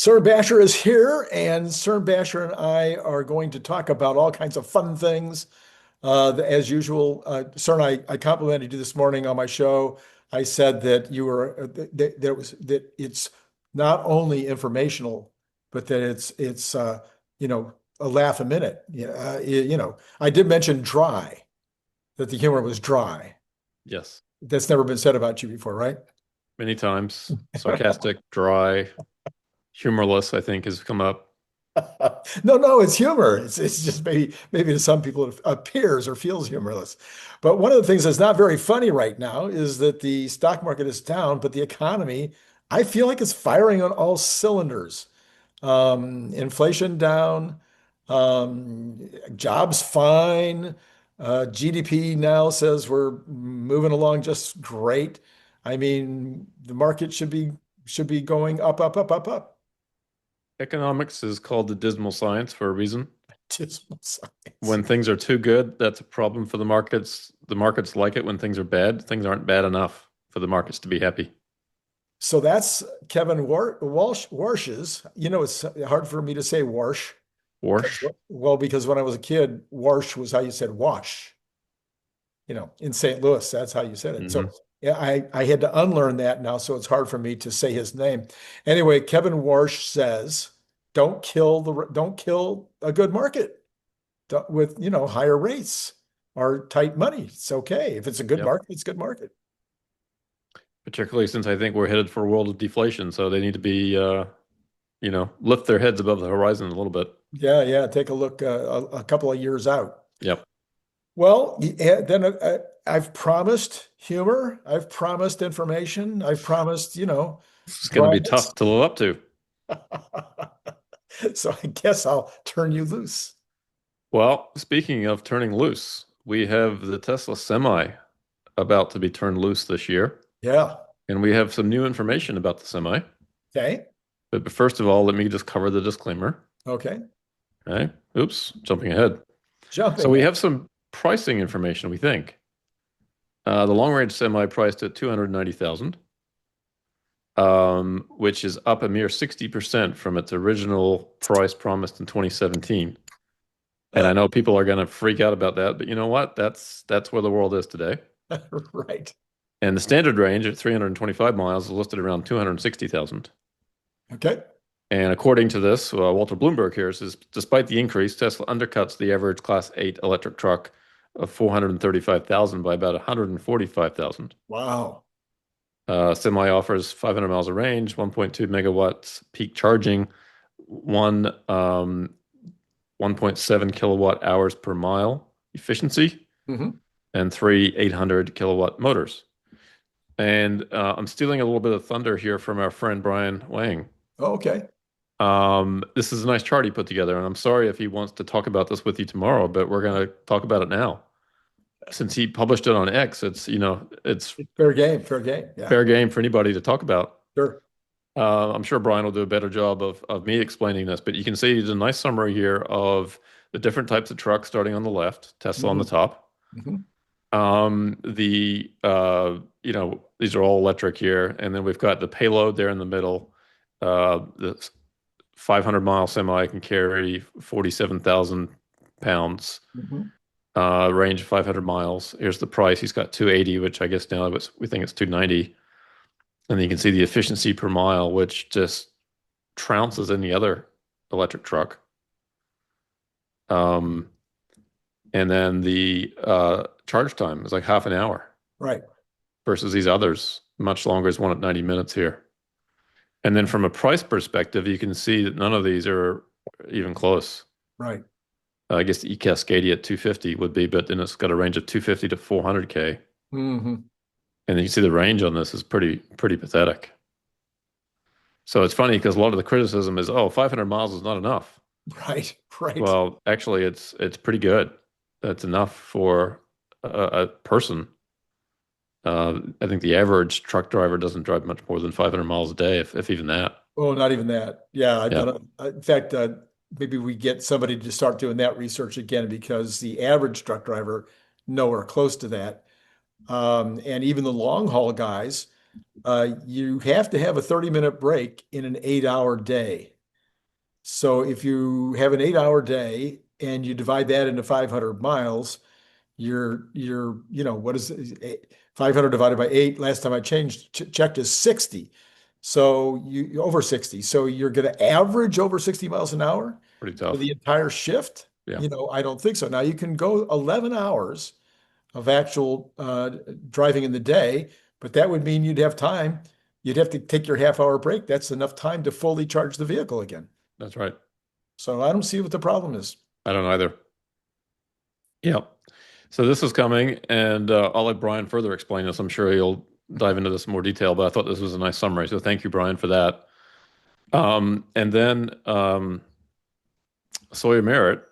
Cern Basher is here, and Cern Basher and I are going to talk about all kinds of fun things. As usual, Cern, I complimented you this morning on my show. I said that you were that it's not only informational, but that it's a laugh a minute. I did mention dry, that the humor was dry. Yes, That's never been said about you before, right? many times. Sarcastic, dry, humorless, I think, has come up. No, it's humor. It's just maybe to some people it appears or feels humorless. But one of the things that's not very funny right now is that the stock market is down, but the economy, I feel like it's firing on all cylinders. Inflation down, jobs fine. GDP now says we're moving along just great. I mean, the market should be going up, up, up, up, up. Economics is called the dismal science for a reason. Dismal science. When things are too good, that's a problem for the markets. The markets like it when things are bad. Things aren't bad enough for the markets to be happy. So that's Kevin Warsh's. It's hard for me to say Warsh. Warsh. Well, because when I was a kid, Warsh was how you said wash. In St. Louis, that's how you said it. So Hmm. yeah, I had to unlearn that now, so it's hard for me to say his name. Anyway, Kevin Warsh says, don't kill a good market with higher rates or tight money. It's okay. If it's a good Yep. market, it's a good market. Particularly since I think we're headed for a world of deflation, so they need to be, lift their heads above the horizon a little bit. Yeah. Take a look a couple of years out. Yep. Well, yeah, then I've promised humor. I've promised information. I've promised, It's going to be dryness. tough to live up to. So I guess I'll turn you loose. Well, speaking of turning loose, we have the Tesla Semi about to be turned loose this year, Yeah. and we have some new information about the Semi. Okay. But first of all, let me just cover the disclaimer. Okay. Okay. Oops, jumping ahead. So Jumping we in. have some pricing information, we think. The long range Semi priced at 290,000, which is up a mere 60% from its original price promised in 2017. And I know people are going to freak out about that, but you know what? That's where the world is today. Right. And the standard range at 325 miles is listed around 260,000. Okay. And according to this, Walter Bloomberg here says, despite the increase, Tesla undercuts the average Class 8 electric truck of 435,000 by about 145,000. Wow. Semi offers 500 miles of range, 1.2 megawatts peak charging, 1.7 kilowatt hours per mile efficiency, Hmm. and three 800 kilowatt motors. And I'm stealing a little bit of thunder here from our friend Brian Wang. Okay. This is a nice chart he put together, and I'm sorry if he wants to talk about this with you tomorrow, but we're going to talk about it now. Since he published it on X, it's Fair game. Fair game. Yeah. fair game for anybody to talk about. Sure. I'm sure Brian will do a better job of me explaining this, but you can see there's a nice summary here of the different types of trucks starting on the left, Tesla on the Hmm. top. Hmm. These are all electric here, and then we've got the payload there in the middle. The 500-mile Semi can carry 47,000 pounds, Hmm. range of 500 miles. Here's the price. He's got 280, which I guess now we think it's 290. And then you can see the efficiency per mile, which just trounces any other electric truck. Um, and then the charge time is like half an hour Right. versus these others, much longer is one at 90 minutes here. And then from a price perspective, you can see that none of these are even close. Right. I guess the 𝐒𝐚𝐲 at 250 would be, but then it's got a range of 250 to 400K. Hmm. And then you see the range on this is pretty pathetic. So it's funny because a lot of the criticism is, oh, 500 miles is not enough. Right. Right. Well, actually, it's pretty good. That's enough for a person. I think the average truck driver doesn't drive much more than 500 miles a day, if even that. Oh, not even that. Yeah. I Yeah. don't. In fact, maybe we get somebody to start doing that research again because the average truck driver nowhere close to that. And even the long haul guys, you have to have a 30-minute break in an 8-hour day. So if you have an 8-hour day and you divide that into 500 miles, what is it? 500 divided by 8, last time I checked is 60. So you over 60. So you're going to average over 60 miles an hour Pretty for tough. the entire shift? Yeah, I don't think so. Now you can go 11 hours of actual driving in the day, but that would mean you'd have time. You'd have to take your half-hour break. That's enough time to fully charge the vehicle again. that's right. So I don't see what the problem is. I don't either. Yeah. So this is coming, and I'll let Brian further explain this. I'm sure he'll dive into this in more detail, but I thought this was a nice summary. So thank you, Brian, for that. And then Sawyer Merritt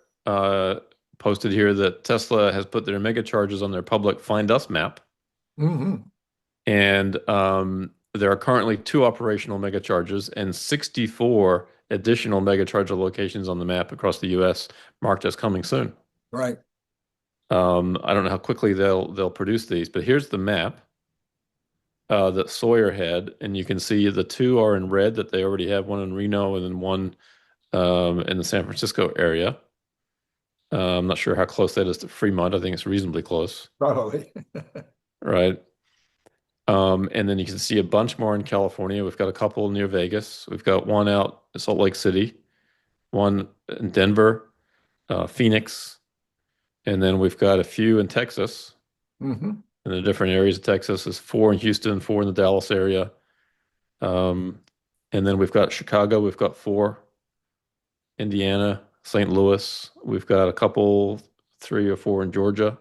posted here that Tesla has put their mega chargers on their public Find Us map. Hmm. And there are currently 2 operational mega chargers and 64 additional mega charger locations on the map across the US marked as coming soon. Right. I don't know how quickly they'll produce these, but here's the map that Sawyer had, and you can see the 2 are in red that they already have, one in Reno and then one in the San Francisco area. I'm not sure how close that is to Fremont. I think it's reasonably close, Probably. right? And then you can see a bunch more in California. We've got a couple near Vegas. We've got one out in Salt Lake City, one in Denver, Phoenix, and then we've got a few in Texas. Hmm. In the different areas of Texas. There's 4 in Houston, 4 in the Dallas area. And then we've got Chicago, we've got 4, Indiana, St. Louis. We've got a couple, 3 or 4 in Georgia.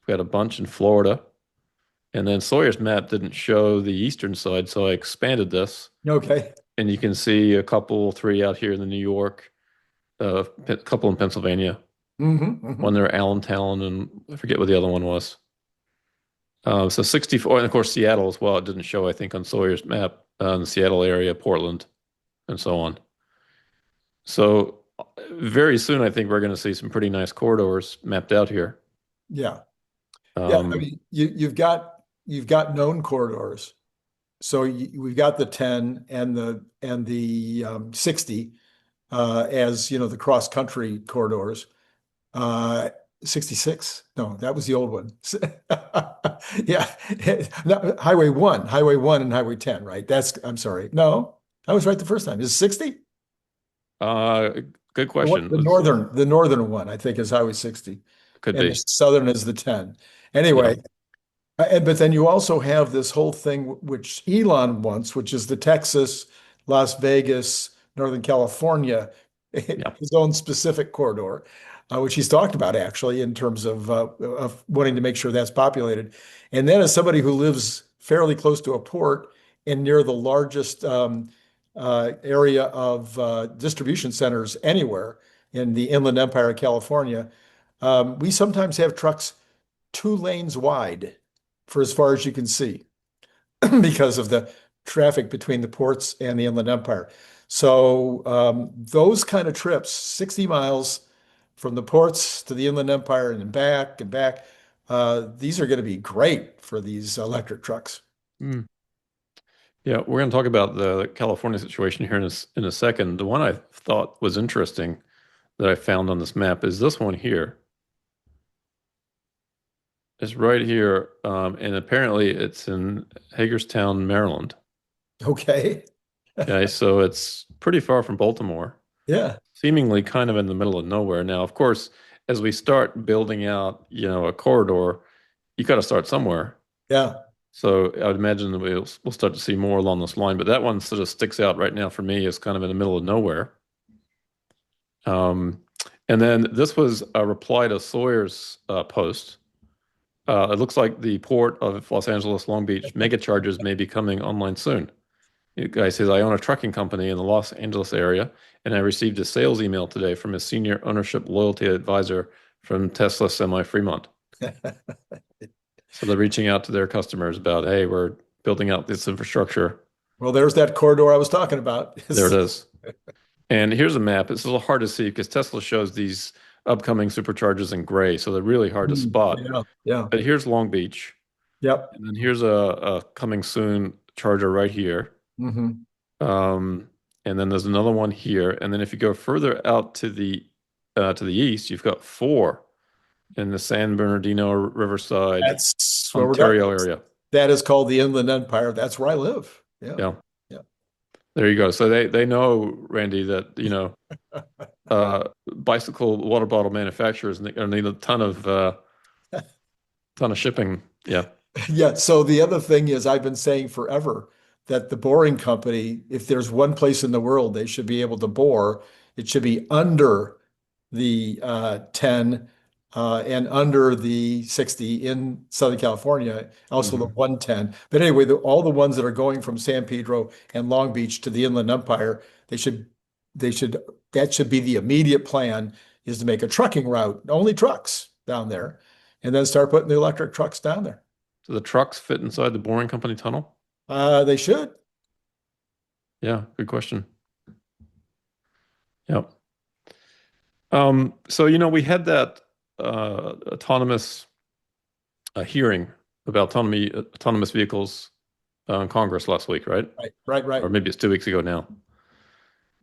We've got a bunch in Florida. And then Sawyer's map didn't show the eastern side, so I expanded this. Okay. And you can see a couple, 3 out here in the New York, a couple in Pennsylvania, Hmm. one there, Allentown, and I forget what the other one was. So 64, and of course Seattle as well. It didn't show, I think, on Sawyer's map, in the Seattle area, Portland, and so on. So very soon, I think we're going to see some pretty nice corridors mapped out here. Yeah. Yeah. I Um, mean, you've got known corridors. So we've got the 10 and the 60 as the cross country corridors. Uh, 66. No, that was the old one. Yeah. No, Highway 1 and Highway 10, right? I'm sorry. No, I was right the first time. Is it 60? uh, Good What question. the northern one, I think, is Highway 60, Could and the be. southern is the 10. Yeah. Anyway, but then you also have this whole thing which Elon wants, which is the Texas, Las Vegas, Northern California, Yeah. his own specific corridor, which he's talked about actually in terms of wanting to make sure that's populated. And then as somebody who lives fairly close to a port and near the largest area of distribution centers anywhere in the Inland Empire of California, we sometimes have trucks 2 lanes wide for as far as you can see because of the traffic between the ports and the Inland Empire. So those kind of trips, 60 miles from the ports to the Inland Empire and back, these are going to be great for these electric trucks. Mm. Yeah, we're going to talk about the California situation here in a second. The one I thought was interesting that I found on this map is this one here. It's right here, and apparently it's in Hagerstown, Maryland. Okay. Okay, so it's pretty far from Baltimore, Yeah. seemingly kind of in the middle of nowhere. Now, of course, as we start building out, a corridor, you got to start somewhere. Yeah. So I would imagine that we'll start to see more along this line. But that one sort of sticks out right now for me as kind of in the middle of nowhere. Um, and then this was a reply to Sawyer's post. It looks like the port of Los Angeles, Long Beach mega chargers may be coming online soon. The guy says, I own a trucking company in the Los Angeles area, and I received a sales email today from a senior ownership loyalty advisor from Tesla Semi Fremont. So they're reaching out to their customers about, hey, we're building out this infrastructure. Well, there's that corridor I was talking about. There it is. And here's a map. It's a little hard to see because Tesla shows these upcoming superchargers in gray, so they're really hard to spot. Yeah. Yeah. But here's Long Beach, Yep. and then here's a coming soon charger right here. Hmm. Um, and then there's another one here, and then if you go further out to the east, you've got four in the San Bernardino, Riverside, That's where we're Ontario going. area. That is called the Inland Empire. That's where I live. Yeah. Yeah, Yeah. there you go. So they know, Randy, that bicycle water bottle manufacturers are need a ton of shipping. Yeah. Yeah. So the other thing is, I've been saying forever that the boring company, if there's one place in the world they should be able to bore, it should be under the 10 and under the 60 in Southern California, also the 110. But anyway, all the ones that are going from San Pedro and Long Beach to the Inland Empire, they should, that should be the immediate plan, is to make a trucking route, only trucks down there, and then start putting the electric trucks down there. So the trucks fit inside the Boring Company tunnel? They should. Yeah, good question. Yep. So we had that autonomous hearing about autonomous vehicles in Congress last week, right? Right. Or maybe it's 2 weeks ago now.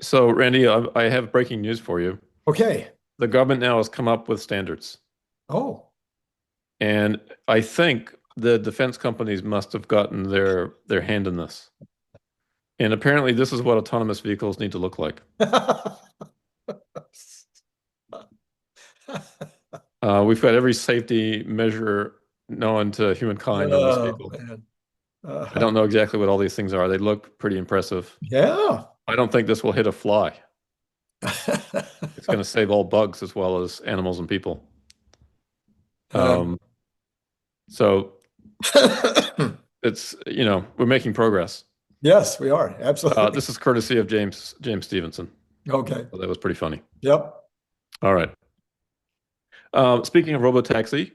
So, Randy, I have breaking news for you. Okay. The government now has come up with standards. Oh. And I think the defense companies must have gotten their hand in this. And apparently this is what autonomous vehicles need to look like. We've got every safety measure known to humankind on this vehicle. Man. I don't know exactly what all these things are. They look pretty impressive. Yeah. I don't think this will hit a fly. It's going to save all bugs as well as animals and people. So it's, we're making progress. Yes, we are. Absolutely. This is courtesy of James Stevenson. Okay. So that was pretty funny. Yep. All right. Speaking of Robotaxi,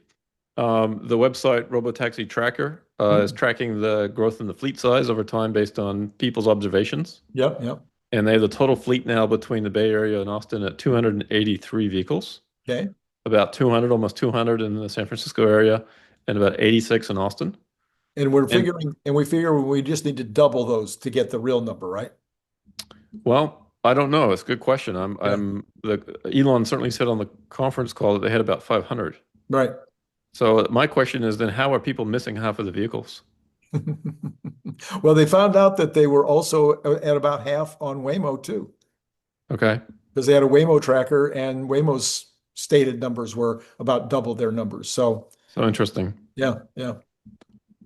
the website Robotaxi Tracker is tracking the growth in the fleet size over time based on people's observations. Yep. And they have the total fleet now between the Bay Area and Austin at 283 vehicles. Okay. About 200, almost 200 in the San Francisco area, and about 86 in Austin. And we figure we just need to double those to get the real number, right? Well, I don't know. It's a good question. Elon certainly said on the conference call that they had about 500. Right. So my question is then, how are people missing half of the vehicles? Well, they found out that they were also at about half on Waymo too. Okay. Because they had a Waymo tracker, and Waymo's stated numbers were about double their numbers. So interesting. Yeah.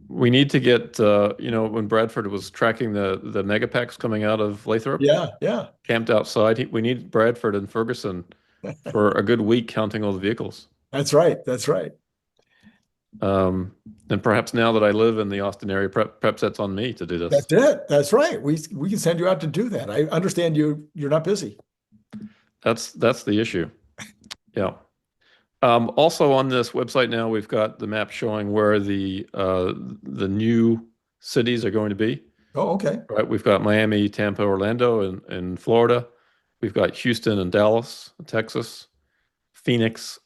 We need to get, when Bradford was tracking the megapacks coming out of Lathrop, yeah, camped outside, we need Bradford and Ferguson for a good week counting all the vehicles. That's right. And perhaps now that I live in the Austin area, perhaps that's on me to do this. That's it. That's right. We can send you out to do that. I understand you're not busy. That's the issue. Yeah. Also on this website now, we've got the map showing where the new cities are going to be. Oh, okay. Right. We've got Miami, Tampa, Orlando, in Florida. We've got Houston and Dallas, Texas, Phoenix,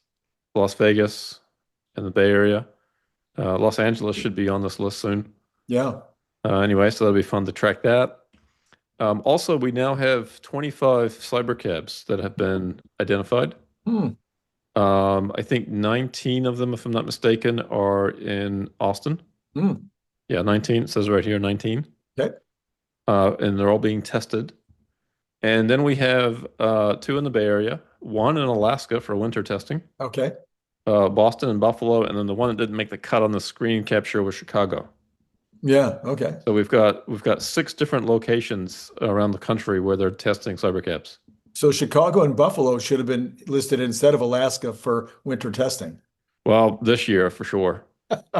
Las Vegas, and the Bay Area. Los Angeles should be on this list soon. Yeah. Anyway, so that'll be fun to track that. Also, we now have 25 cybercabs that have been identified. I think 19 of them, if I'm not mistaken, are in Austin. Yeah, 19. It says right here, 19. Okay. And they're all being tested. And then we have 2 in the Bay Area, 1 in Alaska for winter testing. Okay. Boston and Buffalo, and then the one that didn't make the cut on the screen capture was Chicago. Yeah. Okay. So we've got 6 different locations around the country where they're testing cybercabs. So Chicago and Buffalo should have been listed instead of Alaska for winter testing. Well, this year for sure.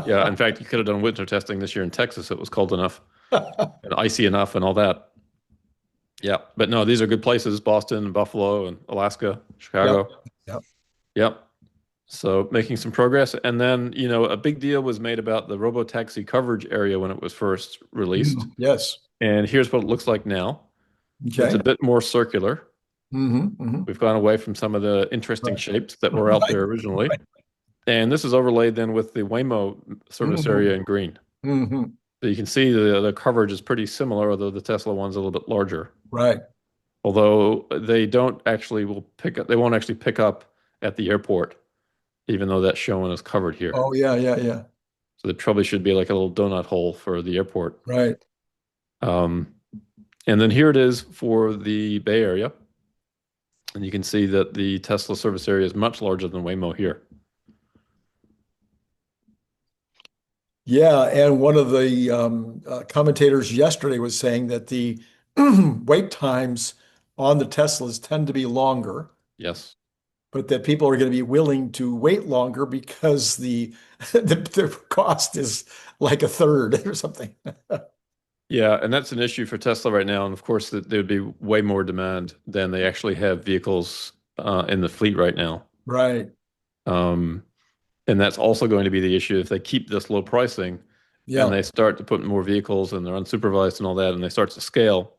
Yeah. In fact, you could have done winter testing this year in Texas. It was cold enough and icy enough and all that. Yeah. But no, these are good places: Boston, Buffalo, and Alaska, Chicago. Yep. So making some progress. And then, a big deal was made about the Robotaxi coverage area when it was first released. Yes. And here's what it looks like now. Okay. It's a bit more circular. Mm-hmm. We've gone away from some of the interesting shapes that were out there originally. And this is overlaid then with the Waymo service area in green. So you can see the coverage is pretty similar, although the Tesla one's a little bit larger. Right. Although they don't actually will pick up, they won't actually pick up at the airport, even though that showing is covered here. Oh, yeah, yeah, yeah. So there probably should be like a little donut hole for the airport. Right. Um, and then here it is for the Bay Area. And you can see that the Tesla service area is much larger than Waymo here. Yeah, and one of the commentators yesterday was saying that the wait times on the Teslas tend to be longer, Yes. but that people are going to be willing to wait longer because the cost is like a third or something. Yeah, and that's an issue for Tesla right now. And of course, that there'd be way more demand than they actually have vehicles in the fleet right now. Right. Um, and that's also going to be the issue if they keep this low pricing and Yeah. they start to put more vehicles and they're unsupervised and all that, and they start to scale.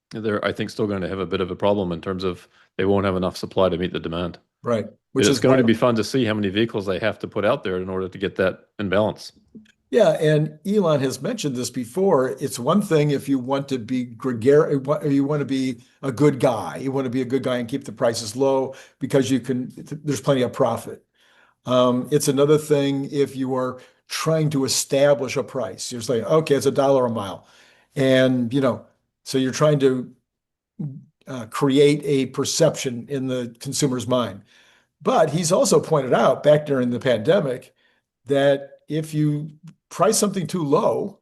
They're, I think, still going to have a bit of a problem in terms of they won't have enough supply to meet the demand. Right. But Which it's is going why, to be fun to see how many vehicles they have to put out there in order to get that in balance. yeah, and Elon has mentioned this before. It's one thing if you want to be gregarious, you want to be a good guy. You want to be a good guy and keep the prices low because there's plenty of profit. It's another thing if you are trying to establish a price. You're saying, okay, it's $1 a mile. And, so you're trying to create a perception in the consumer's mind. But he's also pointed out back during the pandemic that if you price something too low,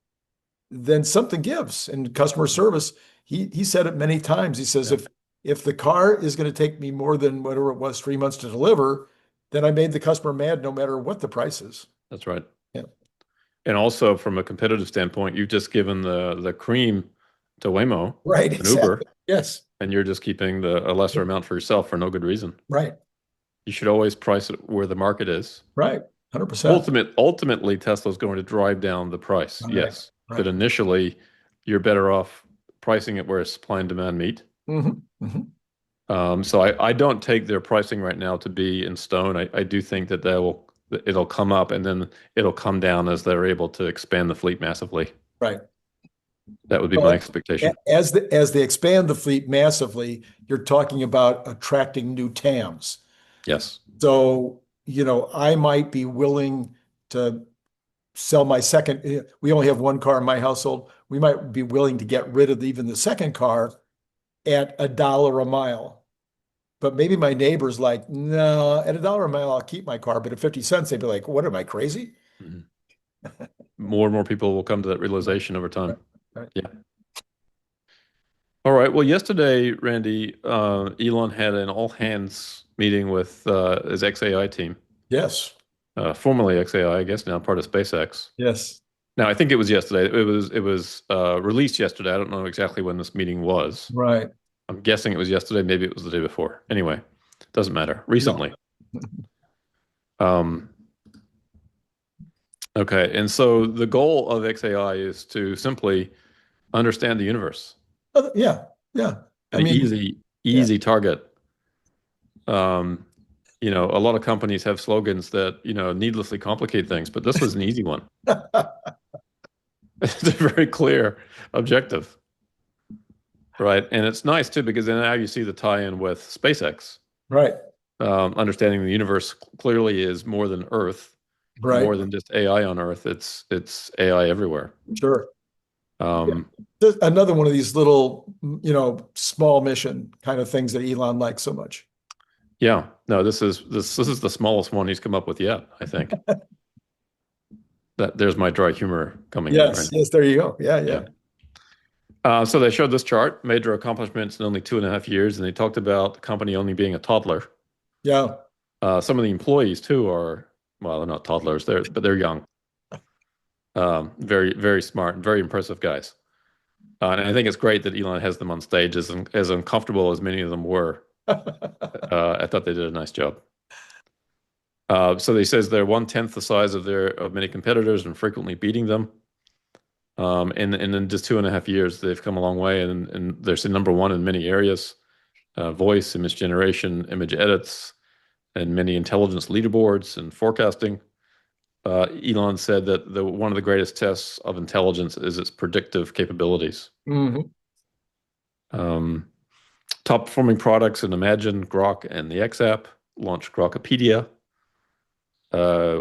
then something gives. And customer service, he said it many times. He says, Yeah, if the car is going to take me more than whatever it was, 3 months to deliver, then I made the customer mad no matter what the price is. that's right. Yeah. And also from a competitive standpoint, you've just given the cream to Waymo Right, and Uber, exactly. Yes, and you're just keeping a lesser amount for yourself for no good reason. right, You should always price it where the market is. right. 100%. Ultimately, Tesla's going to drive down the price, Right, yes. But right. initially, you're better off pricing it where supply and demand meet. Hmm. Hmm. So I don't take their pricing right now to be in stone. I do think that it'll come up and then it'll come down as they're able to expand the fleet massively. Right. That would be my Well, expectation. as they expand the fleet massively, you're talking about attracting new TAMs. Yes. So, I might be willing to sell my second. We only have one car in my household. We might be willing to get rid of even the second car at $1 a mile. But maybe my neighbor's like, no, at $1 a mile, I'll keep my car. But at 50 cents, they'd be like, what am I crazy? Mhm. More and more people will come to that realization over time. Right. Yeah. All right. Well, yesterday, Randy, Elon had an all hands meeting with his XAI team, Yes. formerly XAI, I guess now part of SpaceX. Yes. Now, I think it was yesterday. It was released yesterday. I don't know exactly when this meeting was. Right. I'm guessing it was yesterday. Maybe it was the day before. Anyway, doesn't matter. Recently. Um, okay. And so the goal of XAI is to simply understand the universe. Yeah. Yeah. I An mean, yeah. easy target. Um, a lot of companies have slogans that, needlessly complicate things, but this was an easy one. It's a very clear objective, right? And it's nice too, because then now you see the tie-in with SpaceX. Right. Understanding the universe clearly is more than Earth, Right. more than just AI on Earth. It's AI everywhere. Sure. Yeah. Um, Another one of these little, small mission kind of things that Elon likes so much. yeah, no, this is the smallest one he's come up with yet, I think. There's my dry humor coming in, Yes. right? Yes. There you go. Yeah. Yeah. Yeah. So they showed this chart, major accomplishments in only 2.5 years, and they talked about the company only being a toddler. Yeah. Some of the employees too are, well, they're not toddlers, but they're young. Very, very smart and very impressive guys. And I think it's great that Elon has them on stage, as uncomfortable as many of them were. I thought they did a nice job. So they says they're 1/10 the size of many competitors and frequently beating them. And in just 2.5 years, they've come a long way, and they're number one in many areas: voice, image generation, image edits, and many intelligence leaderboards and forecasting. Elon said that one of the greatest tests of intelligence is its predictive capabilities. Hmm. Um, top performing products in Imagine, Grok, and the X app. Launched Grokopedia,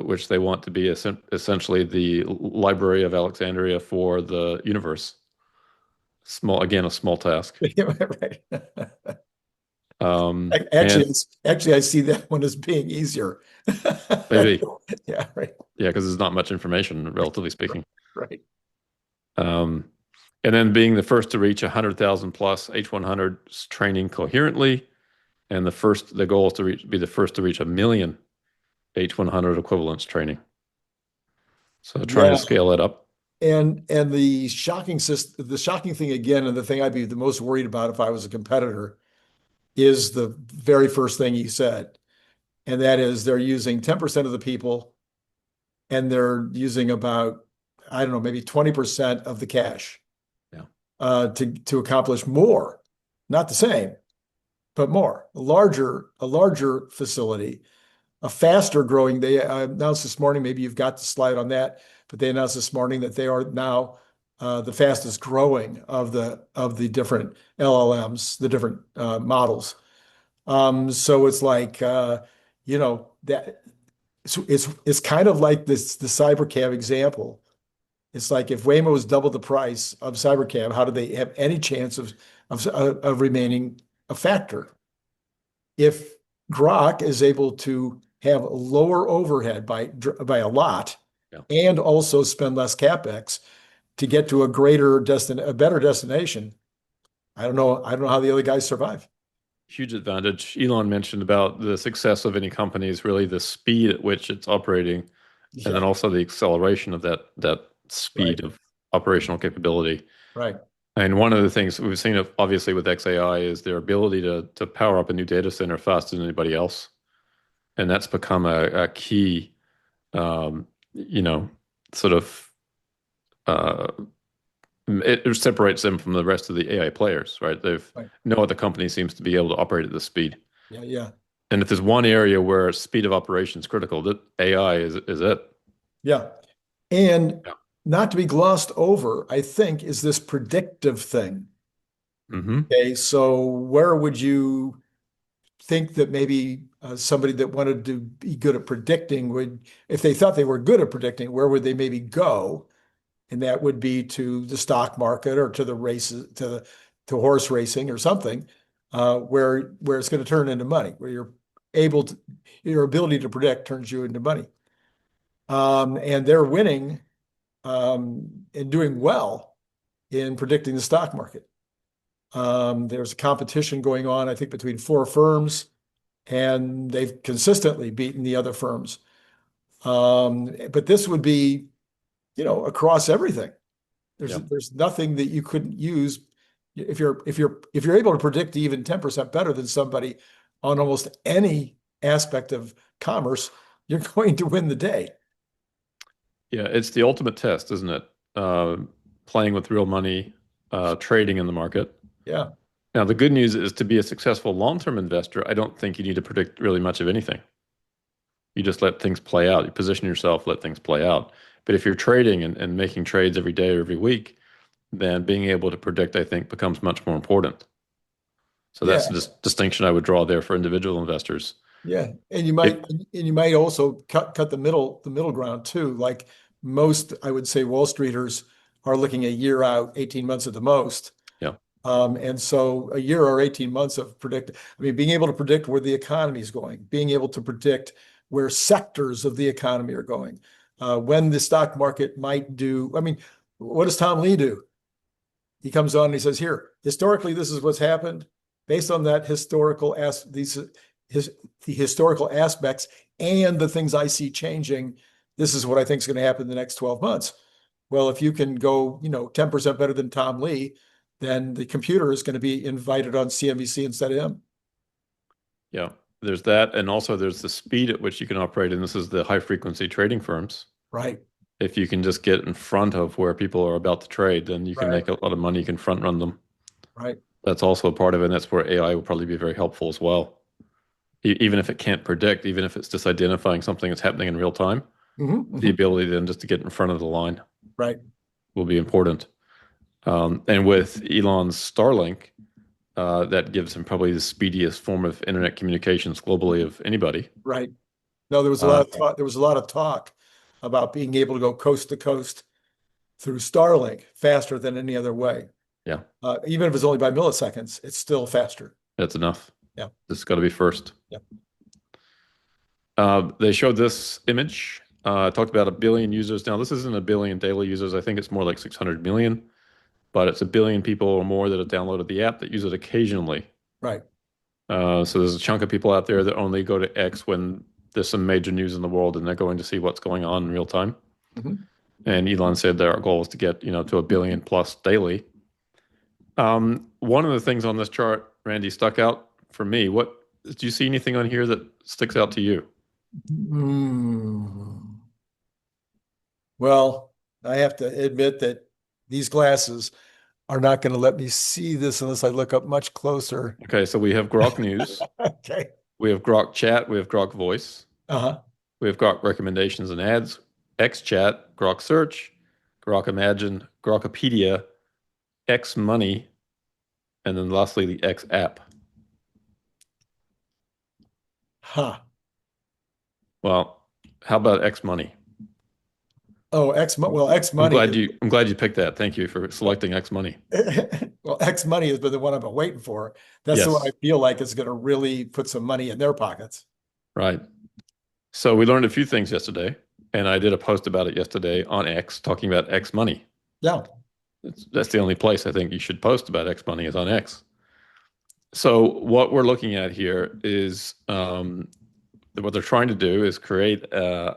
which they want to be essentially the library of Alexandria for the universe. Again, a small task. Right. And Actually, I see that one as being easier. maybe, Yeah, right. yeah, because there's not much information, relatively speaking. Right. And then being the first to reach 100,000 plus H100s training coherently, and the goal is to be the first to reach 1 million H100 equivalents training. So trying to scale that up. And the shocking thing again, and the thing I'd be the most worried about if I was a competitor, is the very first thing you said, and that is they're using 10% of the people, and they're using about, I don't know, maybe 20% of the cash. Yeah. To accomplish more, not the same, but more, a larger facility, a faster growing. They announced this morning, maybe you've got the slide on that, but they announced this morning that they are now the fastest growing of the different LLMs, the different models. So it's like that it's kind of like the CyberCab example. It's like if Waymo was double the price of CyberCab, how do they have any chance of remaining a factor? If Grok is able to have lower overhead by a lot, Yeah. and also spend less CapEx to get to a better destination, I don't know how the other guys survive. Huge advantage. Elon mentioned about the success of any company is really the speed at which it's operating, and then also the acceleration of that speed of operational capability. Right. And one of the things we've seen, obviously, with xAI is their ability to power up a new data center faster than anybody else. And that's become a key, sort of, it separates them from the rest of the AI players, right? No other company seems to be able to operate at this speed. Yeah, yeah. And if there's one area where speed of operation is critical, that AI is it. Yeah. And not to be glossed over, I think, is this predictive thing. Mm-hmm. Okay, so where would you think that maybe somebody that wanted to be good at predicting would, if they thought they were good at predicting, where would they maybe go? And that would be to the stock market or to the races, to horse racing or something, where it's going to turn into money, where your ability to predict turns you into money. And they're winning and doing well in predicting the stock market. There's a competition going on, I think, between 4 firms, and they've consistently beaten the other firms. But this would be, across everything. There's nothing that you couldn't use if you're able to predict even 10% better than somebody on almost any aspect of commerce, you're going to win the day. Yeah, it's the ultimate test, isn't it? Playing with real money, trading in the market. Yeah. Now, the good news is to be a successful long-term investor, I don't think you need to predict really much of anything. You just let things play out. You position yourself, let things play out. But if you're trading and making trades every day or every week, then being able to predict, I think, becomes much more important. So that's the distinction I would draw there for individual investors. Yeah, and you might also cut the middle ground too. Like most, I would say, Wall Streeters are looking a year out, 18 months at the most. Yeah. And so a year or 18 months of being able to predict where the economy is going, being able to predict where sectors of the economy are going, when the stock market might do. What does Tom Lee do? He comes on and he says, here, historically, this is what's happened. Based on that the historical aspects and the things I see changing, this is what I think is going to happen in the next 12 months. Well, if you can go, 10% better than Tom Lee, then the computer is going to be invited on CNBC instead of him. Yeah, there's that. And also there's the speed at which you can operate. And this is the high frequency trading firms. Right. If you can just get in front of where people are about to trade, then you can make a lot of money. You can front run them. Right. That's also a part of it. And that's where AI will probably be very helpful as well. Even if it can't predict, even if it's just identifying something that's happening in real time, the ability then just to get in front of the line will be important. And with Elon's Starlink, that gives him probably the speediest form of internet communications globally of anybody. Right. No, there was a lot of talk. There was a lot of talk about being able to go coast to coast through Starlink faster than any other way. Yeah. Even if it's only by milliseconds, it's still faster. That's enough. Yeah. This has got to be first. Yeah. They showed this image. Talked about 1 billion users. Now, this isn't 1 billion daily users. I think it's more like 600 million, but it's 1 billion people or more that have downloaded the app that use it occasionally. Right. So there's a chunk of people out there that only go to X when there's some major news in the world and they're going to see what's going on in real time. Mm-hmm. And Elon said that our goal is to get, to 1 billion plus daily. One of the things on this chart, Randy, stuck out for me. Do you see anything on here that sticks out to you? Well, I have to admit that these glasses are not going to let me see this unless I look up much closer. Okay, so we have Grok News. Okay. We have Grok Chat. We have Grok Voice. Uh-huh. We have Grok Recommendations and Ads, X Chat, Grok Search, Grok Imagine, Grokopedia, X Money, and then lastly the X App. Huh. Well, how about X Money? Oh, X Money. I'm glad you picked that. Thank you for selecting X Money. Well, X Money has been the one I've been waiting for. That's the one I feel like is going to really put some money in their pockets. Right. So we learned a few things yesterday, and I did a post about it yesterday on X talking about X Money. Yeah. That's the only place I think you should post about X Money is on X. So what we're looking at here is what they're trying to do is create a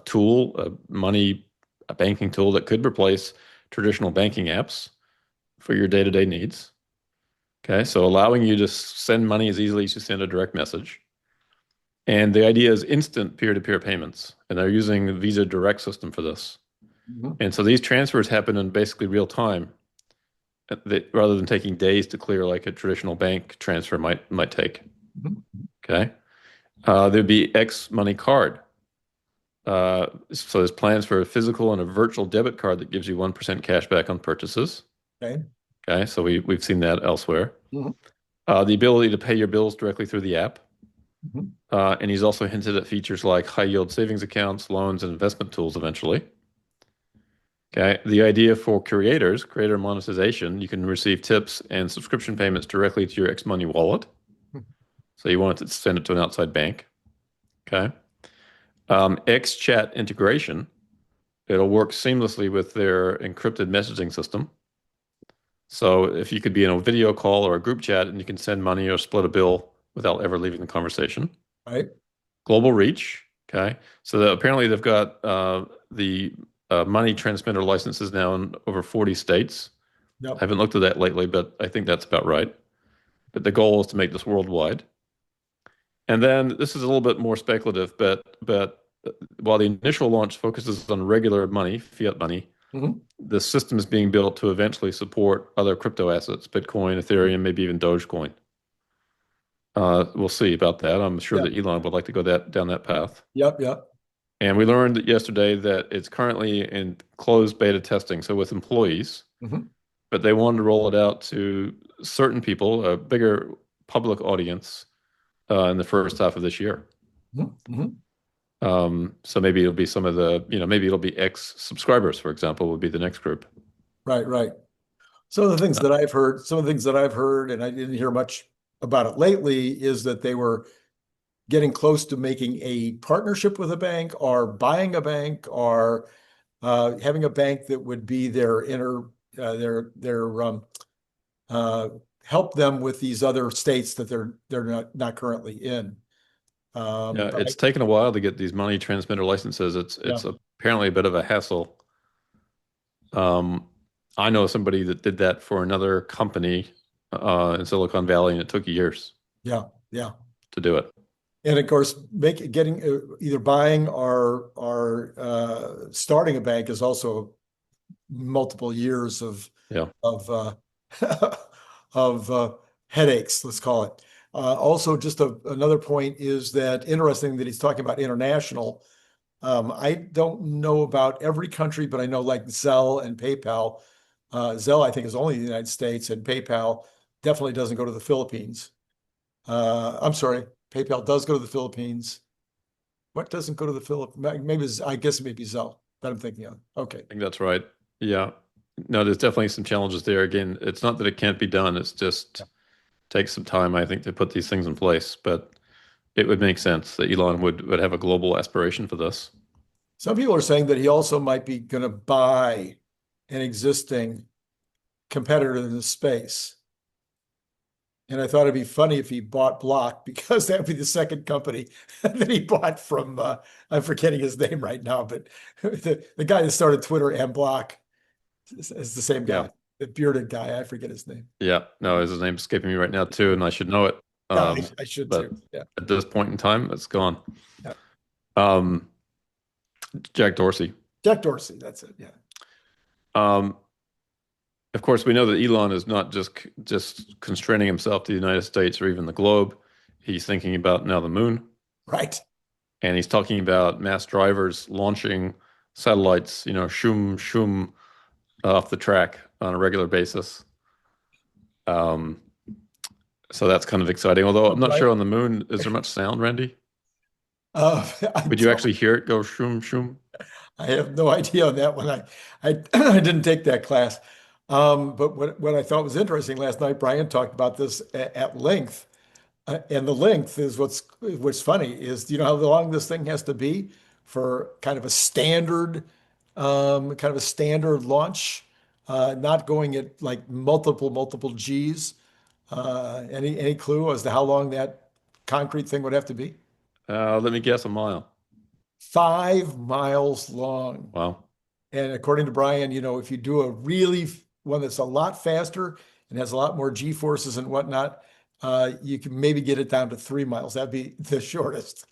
tool, a banking tool that could replace traditional banking apps for your day-to-day needs. Okay, so allowing you to send money as easily as you send a direct message. And the idea is instant peer-to-peer payments, and they're using the Visa Direct system for this. Mm-hmm. And so these transfers happen in basically real time, rather than taking days to clear like a traditional bank transfer might take. Mm-hmm. Okay, there'd be X Money card. So there's plans for a physical and a virtual debit card that gives you 1% cash back on purchases. Okay. Okay, so we've seen that elsewhere. Mm-hmm. The ability to pay your bills directly through the app. Mm-hmm. And he's also hinted at features like high-yield savings accounts, loans, and investment tools eventually. Okay, the idea for creator monetization, you can receive tips and subscription payments directly to your X Money wallet. Mm-hmm. So you want to send it to an outside bank. Okay. X Chat integration, it'll work seamlessly with their encrypted messaging system. So if you could be in a video call or a group chat and you can send money or split a bill without ever leaving the conversation. Right. Global reach. Okay. So apparently they've got the money transmitter licenses now in over 40 states. Yep. I haven't looked at that lately, but I think that's about right. But the goal is to make this worldwide. And then this is a little bit more speculative, but while the initial launch focuses on regular money, fiat money, mm-hmm. the system is being built to eventually support other crypto assets, Bitcoin, Ethereum, maybe even Dogecoin. We'll see about that. I'm sure that Elon would like to go down that path. Yep. And we learned yesterday that it's currently in closed beta testing, so with employees, mm-hmm. but they wanted to roll it out to certain people, a bigger public audience, in the first half of this year. Mm-hmm. So maybe it'll be some of the, maybe it'll be X subscribers, for example, would be the next group. Right. Some of the things that I've heard, and I didn't hear much about it lately, is that they were getting close to making a partnership with a bank or buying a bank or having a bank that would be their help them with these other states that they're not currently in. It's taken a while to get these money transmitter licenses. It's apparently a bit of a hassle. I know somebody that did that for another company in Silicon Valley, and it took years. Yeah. To do it. And of course, getting either buying or starting a bank is also multiple years of headaches, let's call it. Also, just another point is that interesting that he's talking about international. I don't know about every country, but I know like Zelle and PayPal. Zelle, I think, is only in the United States, and PayPal definitely doesn't go to the Philippines. I'm sorry, PayPal does go to the Philippines. What doesn't go to the Philippines? Maybe I guess maybe Zelle that I'm thinking of. Okay. I think that's right. Yeah. No, there's definitely some challenges there. Again, it's not that it can't be done. It's just takes some time, I think, to put these things in place. But it would make sense that Elon would have a global aspiration for this. Some people are saying that he also might be going to buy an existing competitor in the space. And I thought it'd be funny if he bought Block because that would be the second company that he bought from, I'm forgetting his name right now, but the guy that started Twitter and Block is the same guy, Yeah. the bearded guy. I forget his name. Yeah. No, his name's escaping me right now too, and I should know it. Yeah, I should But too. Yeah. at this point in time, it's gone. Yeah. Um, Jack Dorsey. Jack Dorsey, that's it. Yeah. Um, of course, we know that Elon is not just constraining himself to the United States or even the globe. He's thinking about now the moon, Right. and he's talking about mass drivers launching satellites, shoom shoom off the track on a regular basis. So that's kind of exciting. Although I'm not sure on the moon, is there much sound, Randy? Would you actually hear it go shoom shoom? I have no idea on that one. I I didn't take that class. But what I thought was interesting last night, Brian talked about this at length. And the length is what's funny is, do you know how long this thing has to be for kind of a standard launch, not going at like multiple G's. Any clue as to how long that concrete thing would have to be? Let me guess, a mile. 5 miles long. Wow. And according to Brian, if you do a really one that's a lot faster and has a lot more G forces and whatnot, you can maybe get it down to 3 miles. That'd be the shortest.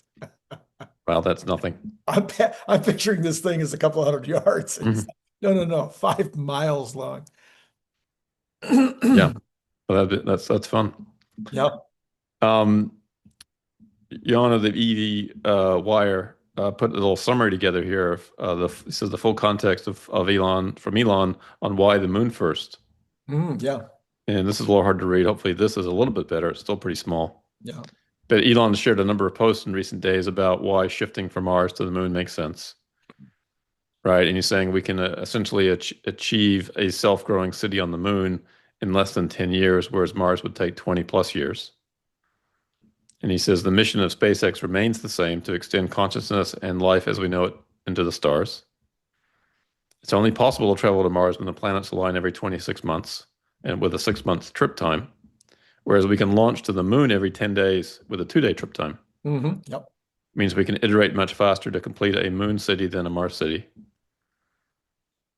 Wow, that's nothing. I'm picturing this thing as a couple hundred yards. No, 5 miles long. Yeah, well, that's fun. Yeah. Yana, the EV Wire put a little summary together here of this is the full context of Elon on why the moon first. Yeah. And this is a little hard to read. Hopefully, this is a little bit better. It's still pretty small. Yeah. But Elon shared a number of posts in recent days about why shifting from Mars to the moon makes sense. Right. And he's saying we can essentially achieve a self-growing city on the moon in less than 10 years, whereas Mars would take 20 plus years. And he says the mission of SpaceX remains the same to extend consciousness and life as we know it into the stars. It's only possible to travel to Mars when the planets align every 26 months and with a 6-month trip time. Whereas we can launch to the moon every 10 days with a 2-day trip time. Yep. Means we can iterate much faster to complete a moon city than a Mars city.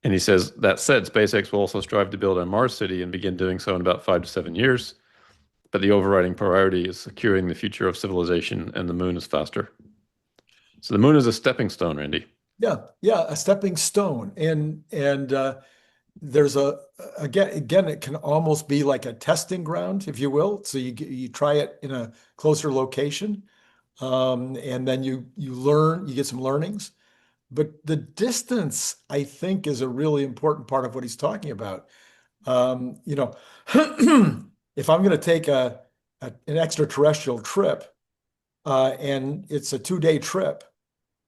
And he says, that said, SpaceX will also strive to build a Mars city and begin doing so in about 5 to 7 years. But the overriding priority is securing the future of civilization, and the moon is faster. So the moon is a stepping stone, Randy. Yeah, a stepping stone. And there's again, it can almost be like a testing ground, if you will. So you try it in a closer location, and then you get some learnings. But the distance, I think, is a really important part of what he's talking about. If I'm going to take an extraterrestrial trip, and it's a 2-day trip,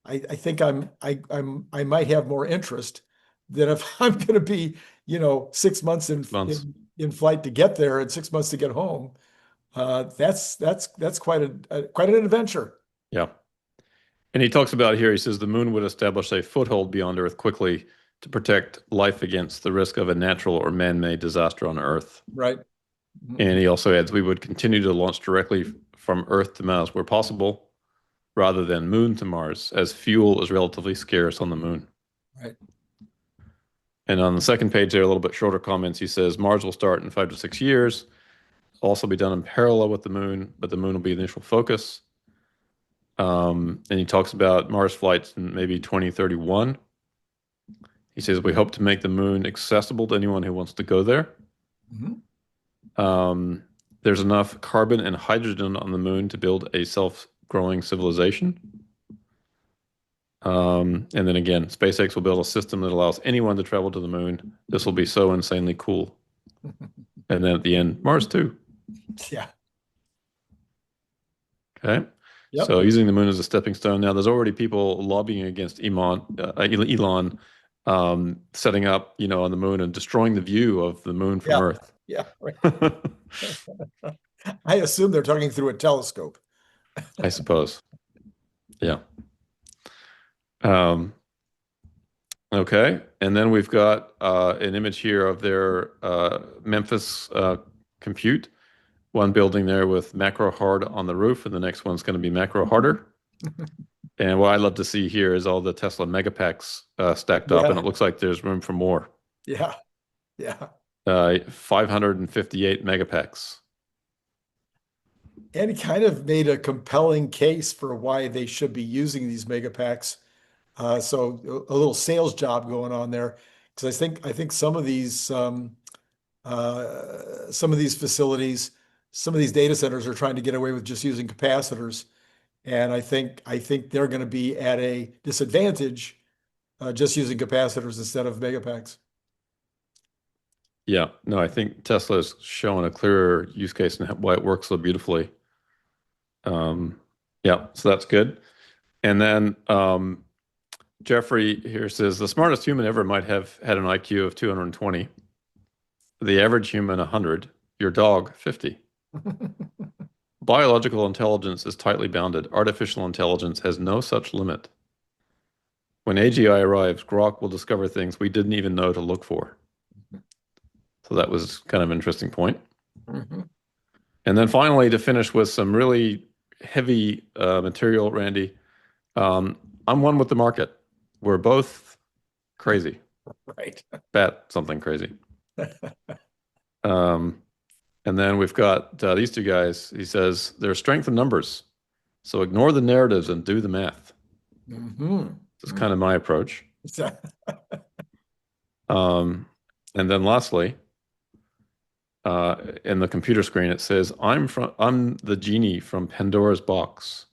I think I might have more interest than if I'm going to be, 6 months in flight to get there and 6 months to get home. That's quite an adventure. Yeah. And he talks about here, he says the moon would establish a foothold beyond Earth quickly to protect life against the risk of a natural or man-made disaster on Earth. Right. And he also adds we would continue to launch directly from Earth to Mars where possible, rather than moon to Mars, as fuel is relatively scarce on the moon. Right. And on the second page there, a little bit shorter comments, he says Mars will start in 5 to 6 years, also be done in parallel with the moon, but the moon will be the initial focus. And he talks about Mars flights in maybe 2031. He says we hope to make the moon accessible to anyone who wants to go there. There's enough carbon and hydrogen on the moon to build a self-growing civilization. And then again, SpaceX will build a system that allows anyone to travel to the moon. This will be so insanely cool. And then at the end, Mars 2. Yeah. Okay. Yep. So using the moon as a stepping stone. Now, there's already people lobbying against Elon setting up, on the moon and destroying the view of the moon from Yeah. Earth. Yeah. Right. I assume they're talking through a telescope. I suppose. Yeah. Um, okay. And then we've got an image here of their Memphis compute. One building there with macro hard on the roof, and the next one's going to be macro harder. And what I love to see here is all the Tesla megapacks stacked up, and it looks like there's room for more. Yeah. Yeah. 558 megapacks. And he kind of made a compelling case for why they should be using these megapacks. So a little sales job going on there, because I think some of these facilities, some of these data centers are trying to get away with just using capacitors, and I think they're going to be at a disadvantage just using capacitors instead of megapacks. Yeah, no, I think Tesla's showing a clearer use case and why it works so beautifully. Yeah, so that's good. And then Jeffrey here says the smartest human ever might have had an IQ of 220. The average human 100. Your dog 50. Biological intelligence is tightly bounded. Artificial intelligence has no such limit. When AGI arrives, Grok will discover things we didn't even know to look for. So that was kind of an interesting point. Mm-hmm. And then finally, to finish with some really heavy material, Randy, I'm one with the market. We're both crazy. Right. Bet something crazy. And then we've got these two guys. He says, there's strength in numbers. So ignore the narratives and do the math. Mm-hmm. This is kind of my approach. And then lastly, in the computer screen, it says, I'm the genie from Pandora's box.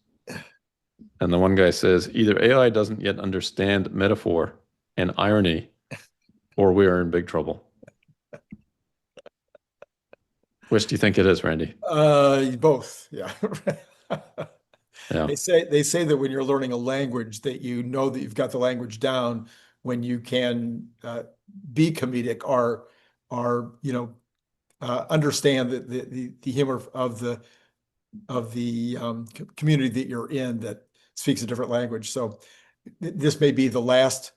And the one guy says, either AI doesn't yet understand metaphor and irony, or we are in big trouble. Which do you think it is, Randy? Both. Yeah. Yeah. They say that when you're learning a language that you know that you've got the language down when you can be comedic or understand the humor of the community that you're in that speaks a different language. So this may be the last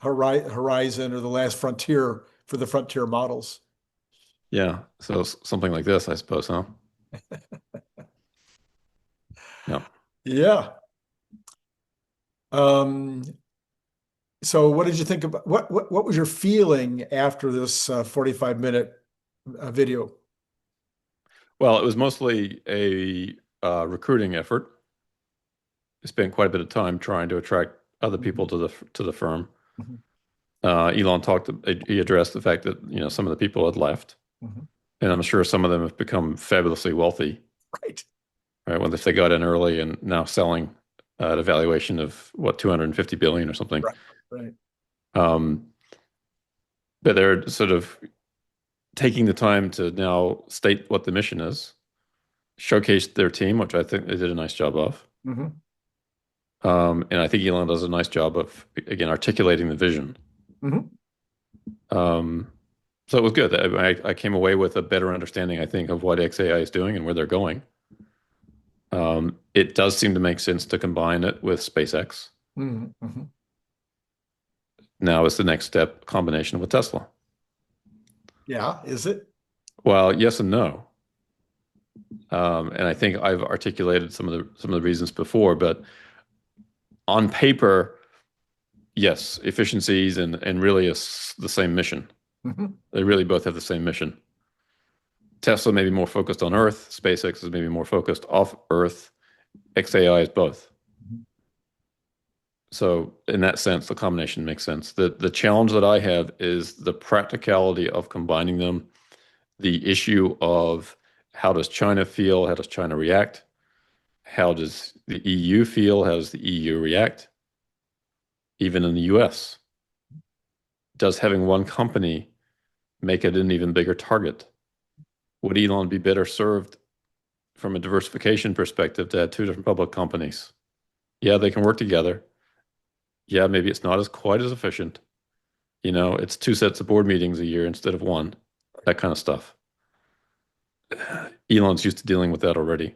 horizon or the last frontier for the frontier models. Yeah. So something like this, I suppose, huh? Yeah. Yeah. So what did you think about what was your feeling after this 45-minute video? Well, it was mostly a recruiting effort. I spent quite a bit of time trying to attract other people to the firm. Mm-hmm. Elon he addressed the fact that, some of the people had left. Mm-hmm. And I'm sure some of them have become fabulously wealthy. Right. Right. When they got in early and now selling at a valuation of what, 250 billion or something. Right. But they're sort of taking the time to now state what the mission is, showcase their team, which I think they did a nice job of. Mm-hmm. And I think Elon does a nice job of, again, articulating the vision. Mm-hmm. So it was good. I came away with a better understanding, I think, of what xAI is doing and where they're going. It does seem to make sense to combine it with SpaceX. Mm-hmm. Now is the next step combination with Tesla. Yeah, is it? Well, yes and no. And I think I've articulated some of the reasons before, but on paper, yes, efficiencies and really is the same mission. Mm-hmm. They really both have the same mission. Tesla may be more focused on Earth. SpaceX is maybe more focused off Earth. xAI is both. Mm-hmm. So in that sense, the combination makes sense. The challenge that I have is the practicality of combining them, the issue of how does China feel? How does China react? How does the EU feel? How does the EU react? Even in the US, does having one company make it an even bigger target? Would Elon be better served from a diversification perspective to have two different public companies? Yeah, they can work together. Yeah, maybe it's not as quite as efficient. It's two sets of board meetings a year instead of one, that kind of stuff. Elon's used to dealing with that already.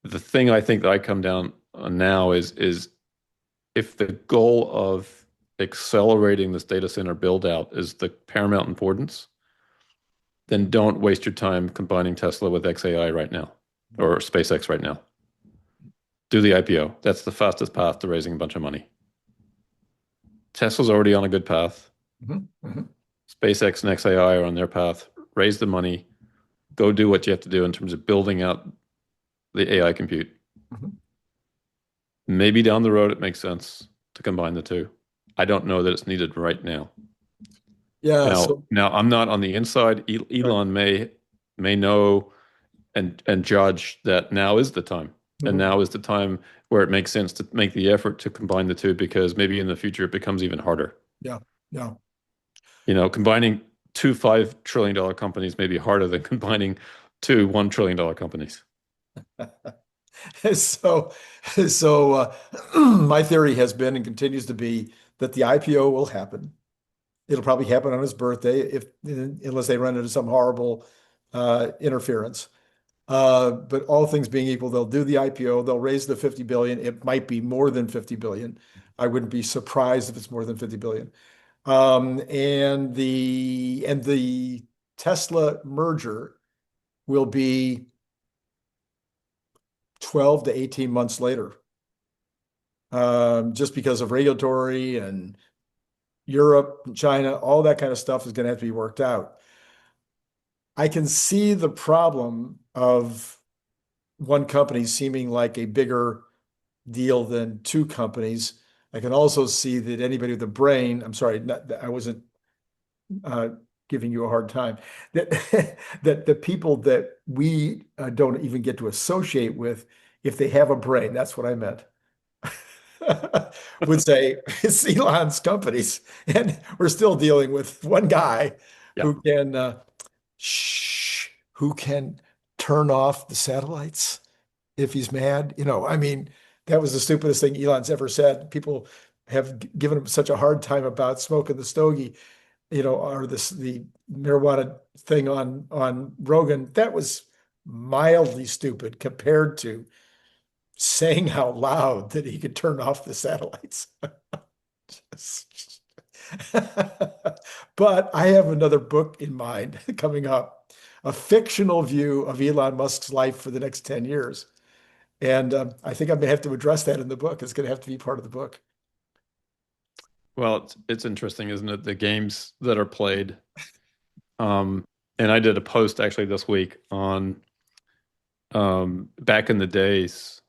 The thing I think that I come down on now is if the goal of accelerating this data center build out is the paramount importance, then don't waste your time combining Tesla with xAI right now or SpaceX right now. Do the IPO. That's the fastest path to raising a bunch of money. Tesla's already on a good path. SpaceX and xAI are on their path. Raise the money. Go do what you have to do in terms of building out the AI compute. Maybe down the road it makes sense to combine the two. I don't know that it's needed right now. Yeah. Now I'm not on the inside. Elon may know and judge that now is the time. And now is the time where it makes sense to make the effort to combine the two, because maybe in the future it becomes even harder. Yeah. Yeah. Combining two $5 trillion companies may be harder than combining two $1 trillion companies. So my theory has been and continues to be that the IPO will happen. It'll probably happen on his birthday, unless they run into some horrible interference. But all things being equal, they'll do the IPO. They'll raise the 50 billion. It might be more than 50 billion. I wouldn't be surprised if it's more than 50 billion. And the Tesla merger will be 12 to 18 months later, just because of regulatory and Europe and China, all that kind of stuff is going to have to be worked out. I can see the problem of one company seeming like a bigger deal than two companies. I can also see that anybody with a brain, I'm sorry, I wasn't giving you a hard time, that the people that we don't even get to associate with, if they have a brain, that's what I meant, would say it's Elon's companies. And we're still dealing with one guy who can turn off the satellites if he's mad. I mean, that was the stupidest thing Elon's ever said. People have given him such a hard time about smoking the stogie, or the marijuana thing on Rogan. That was mildly stupid compared to saying out loud that he could turn off the satellites. But I have another book in mind coming up, a fictional view of Elon Musk's life for the next 10 years. And I think I'm going to have to address that in the book. It's going to have to be part of the book. Well, it's interesting, isn't it? The games that are played. And I did a post actually this week on back in the days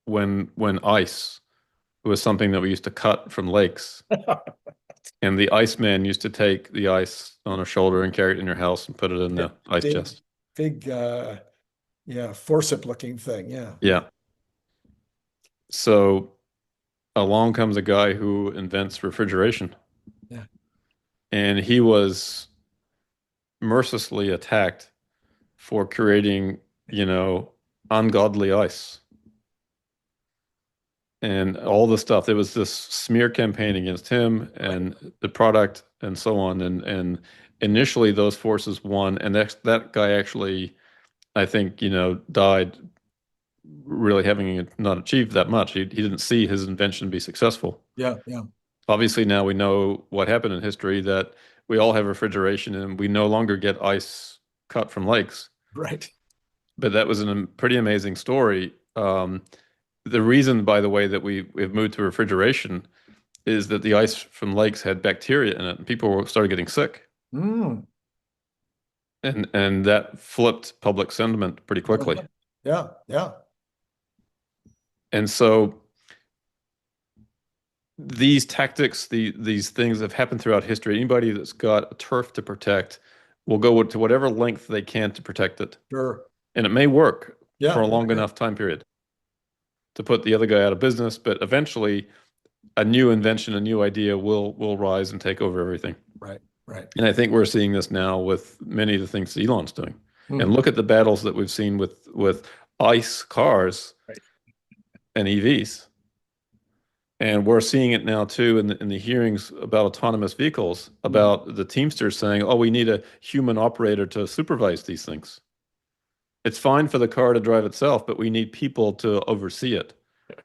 when ice was something that we used to cut from lakes. And the Iceman used to take the ice on a shoulder and carry it in your house and put it in the ice chest. Big, forcip looking thing. Yeah. Yeah. So along comes a guy who invents refrigeration. Yeah. And he was mercilessly attacked for creating, ungodly ice. And all the stuff. There was this smear campaign against him and the product and so on. And initially those forces won. And that guy actually, I think, died really having not achieved that much. He didn't see his invention be successful. Yeah, yeah. Obviously now we know what happened in history, that we all have refrigeration and we no longer get ice cut from lakes. Right. But that was a pretty amazing story. The reason, by the way, that we've moved to refrigeration is that the ice from lakes had bacteria in it, and people started getting sick. Mm. And that flipped public sentiment pretty quickly. Yeah, yeah. And so these tactics, these things have happened throughout history. Anybody that's got a turf to protect will go to whatever length they can to protect it. Sure. And it may work for a long Yeah. enough time period to put the other guy out of business, but eventually a new invention, a new idea will rise and take over everything. Right, Right. And I think we're seeing this now with many of the things that Elon's doing. And Hmm. look at the battles that we've seen with ICE cars Right. and EVs. And we're seeing it now too in the hearings about autonomous vehicles, Mhm. about the Teamsters saying, oh, we need a human operator to supervise these things. It's fine for the car to drive itself, but we need people to oversee it.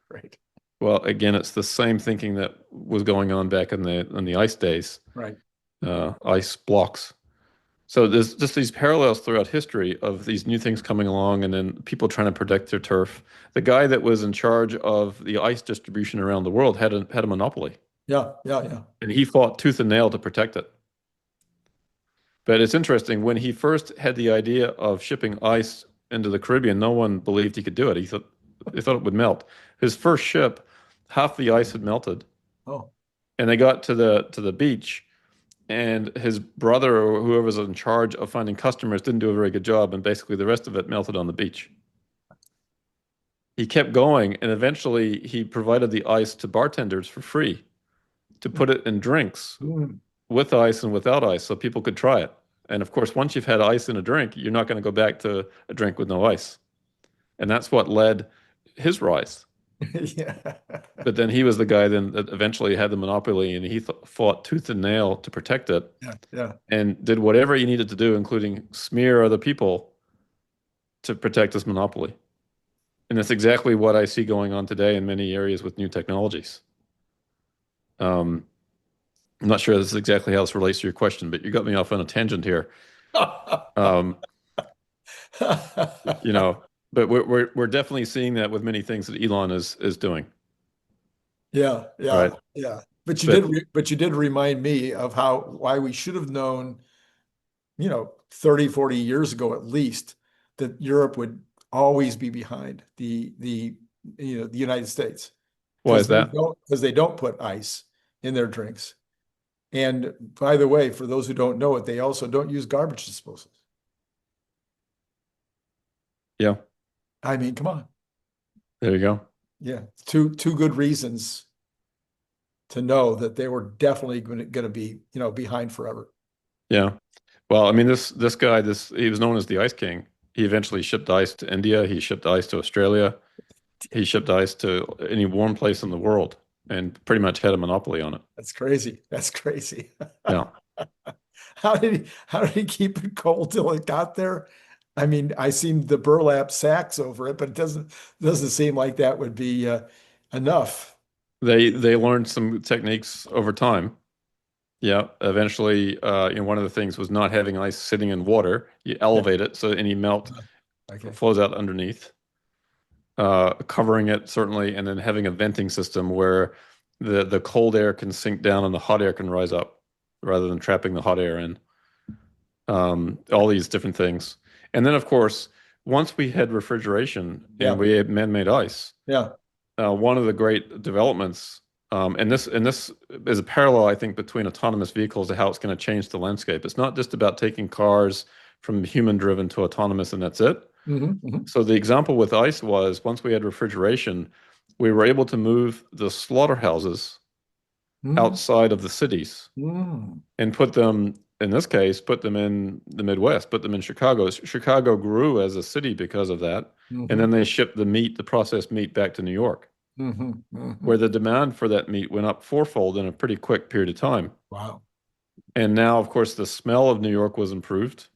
Right. Well, again, it's the same thinking that was going on back in the ICE days, Right. ICE blocks. So there's just these parallels throughout history of these new things coming along and then people trying to protect their turf. The guy that was in charge of the ice distribution around the world had a monopoly, Yeah. Yeah. Yeah. and he fought tooth and nail to protect it. But it's interesting, when he first had the idea of shipping ice into the Caribbean, no one believed he could do it. They thought it would melt. His first ship, half the ice had melted, Oh. and they got to the beach. And his brother or whoever was in charge of finding customers didn't do a very good job, and basically the rest of it melted on the beach. He kept going, and eventually he provided the ice to bartenders for free to put it in drinks Mm. with ice and without ice so people could try it. And of course, once you've had ice in a drink, you're not going to go back to a drink with no ice. And that's what led his rise. Yeah. But then he was the guy then that eventually had the monopoly, and he fought tooth and nail to protect it Yeah. Yeah. and did whatever he needed to do, including smear other people to protect his monopoly. And that's exactly what I see going on today in many areas with new technologies. Um, I'm not sure this is exactly how this relates to your question, but you got me off on a tangent here. Um, you know, but we're definitely seeing that with many things that Elon is doing, Yeah. Yeah. right? Yeah. But But you did remind me of why we should have known, 30, 40 years ago at least, that Europe would always be behind the United States why is that? because they don't put ice in their drinks. And by the way, for those who don't know it, they also don't use garbage disposals. Yeah, I mean, come on. there you go. Yeah, two good reasons to know that they were definitely going to be, behind forever. Yeah. Well, I mean, this guy, he was known as the Ice King. He eventually shipped ice to India. He shipped ice to Australia. He shipped ice to any warm place in the world, and pretty much had a monopoly on it. That's crazy. That's crazy. Yeah. How did he keep it cold till it got there? I mean, I seen the burlap sacks over it, but it doesn't seem like that would be enough. They learned some techniques over time. Yeah. Eventually, one of the things was not having ice sitting in water. You Yeah. elevate it so any melt Okay. flows out underneath, covering it certainly, and then having a venting system where the cold air can sink down and the hot air can rise up rather than trapping the hot air in. All these different things. And then, of course, once we had refrigeration Yeah. and we had man-made ice, Yeah. one of the great developments, and this is a parallel, I think, between autonomous vehicles and how it's going to change the landscape. It's not just about taking cars from human-driven to autonomous and that's it. Hmm. So the example with ice was once we had refrigeration, we were able to move the slaughterhouses Hmm. outside of the cities Hmm. and put them, in this case, put them in the Midwest, put them in Chicago. Chicago grew as a city because of that. And Hmm. then they shipped the processed meat back to New York, Hmm. Hmm. where the demand for that meat went up fourfold in a pretty quick period of time. Wow. And now, of course, the smell of New York was improved,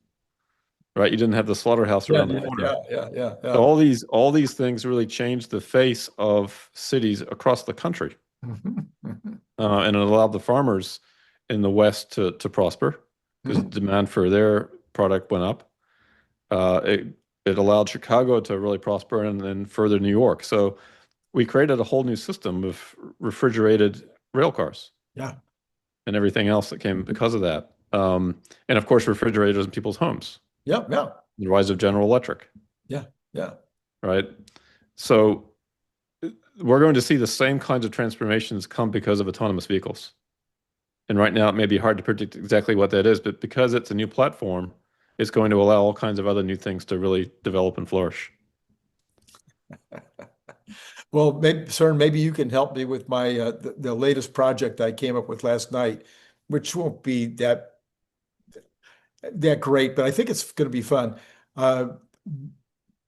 right? You didn't have the slaughterhouse Yeah. around the Yeah. corner. Yeah. Yeah. Yeah. So Yeah. all these things really changed the face of cities across the country, Mhm. Mhm. and it allowed the farmers in the West to prosper because Mhm. demand for their product went up. It allowed Chicago to really prosper, and then further New York. So we created a whole new system of refrigerated rail cars Yeah. and everything else that came because of that. And of course, refrigerators in people's homes, Yeah. Yeah. the rise of General Electric, Yeah. Yeah. right? So we're going to see the same kinds of transformations come because of autonomous vehicles. And right now, it may be hard to predict exactly what that is, but because it's a new platform, it's going to allow all kinds of other new things to really develop and flourish. Well, maybe, sir, maybe you can help me with my the latest project I came up with last night, which won't be that. that great, but I think it's going to be fun. Uh,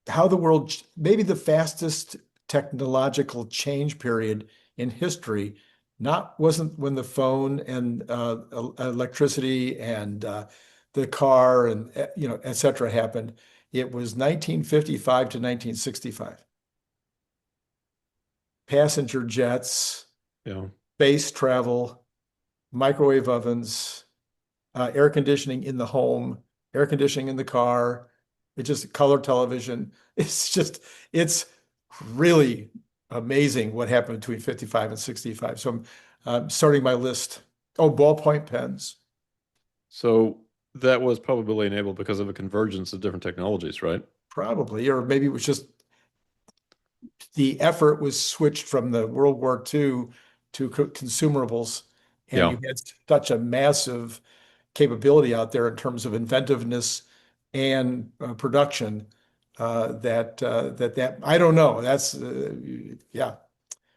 how the world, maybe the fastest technological change period in history, not wasn't when the phone and electricity and the car and et cetera happened. It was 1955 to 1965. Passenger jets, Yeah. space travel, microwave ovens, air conditioning in the home, air conditioning in the car. It's just color television. It's really amazing what happened between 55 and 65. So I'm starting my list. Oh, ballpoint pens. So that was probably enabled because of a convergence of different technologies, right? Probably, or maybe it was just the effort was switched from the World War II to consumables, and Yeah. you had such a massive capability out there in terms of inventiveness and production that I don't know. That's yeah,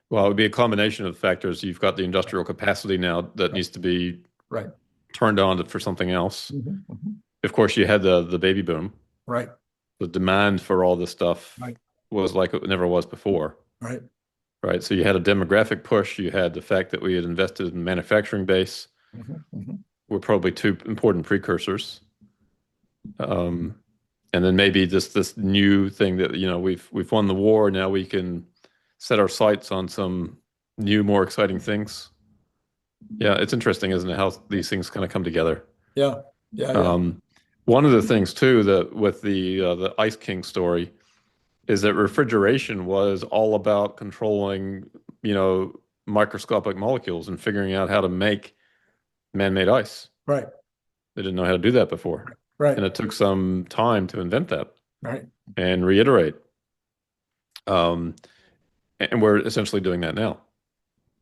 Well, it would be a combination of factors. You've got the industrial capacity now that needs to be right. turned on for something else. Mhm. Of course, you had the baby boom. Right, The demand for all this stuff right, was like it never was before, right. right? So you had a demographic push. You had the fact that we had invested in manufacturing base Mhm. were probably two important precursors. Um, and then maybe this new thing that, we've won the war. Now we can set our sights on some new, more exciting things. Yeah, it's interesting, isn't it, how these things kind of come together. Yeah, yeah. Um, One of the things too that with the Ice King story is that refrigeration was all about controlling, you know, microscopic molecules and figuring out how to make man-made ice. Right, They didn't know how to do that before. right, And it took some time to invent that right. and reiterate. Um, and we're essentially doing that now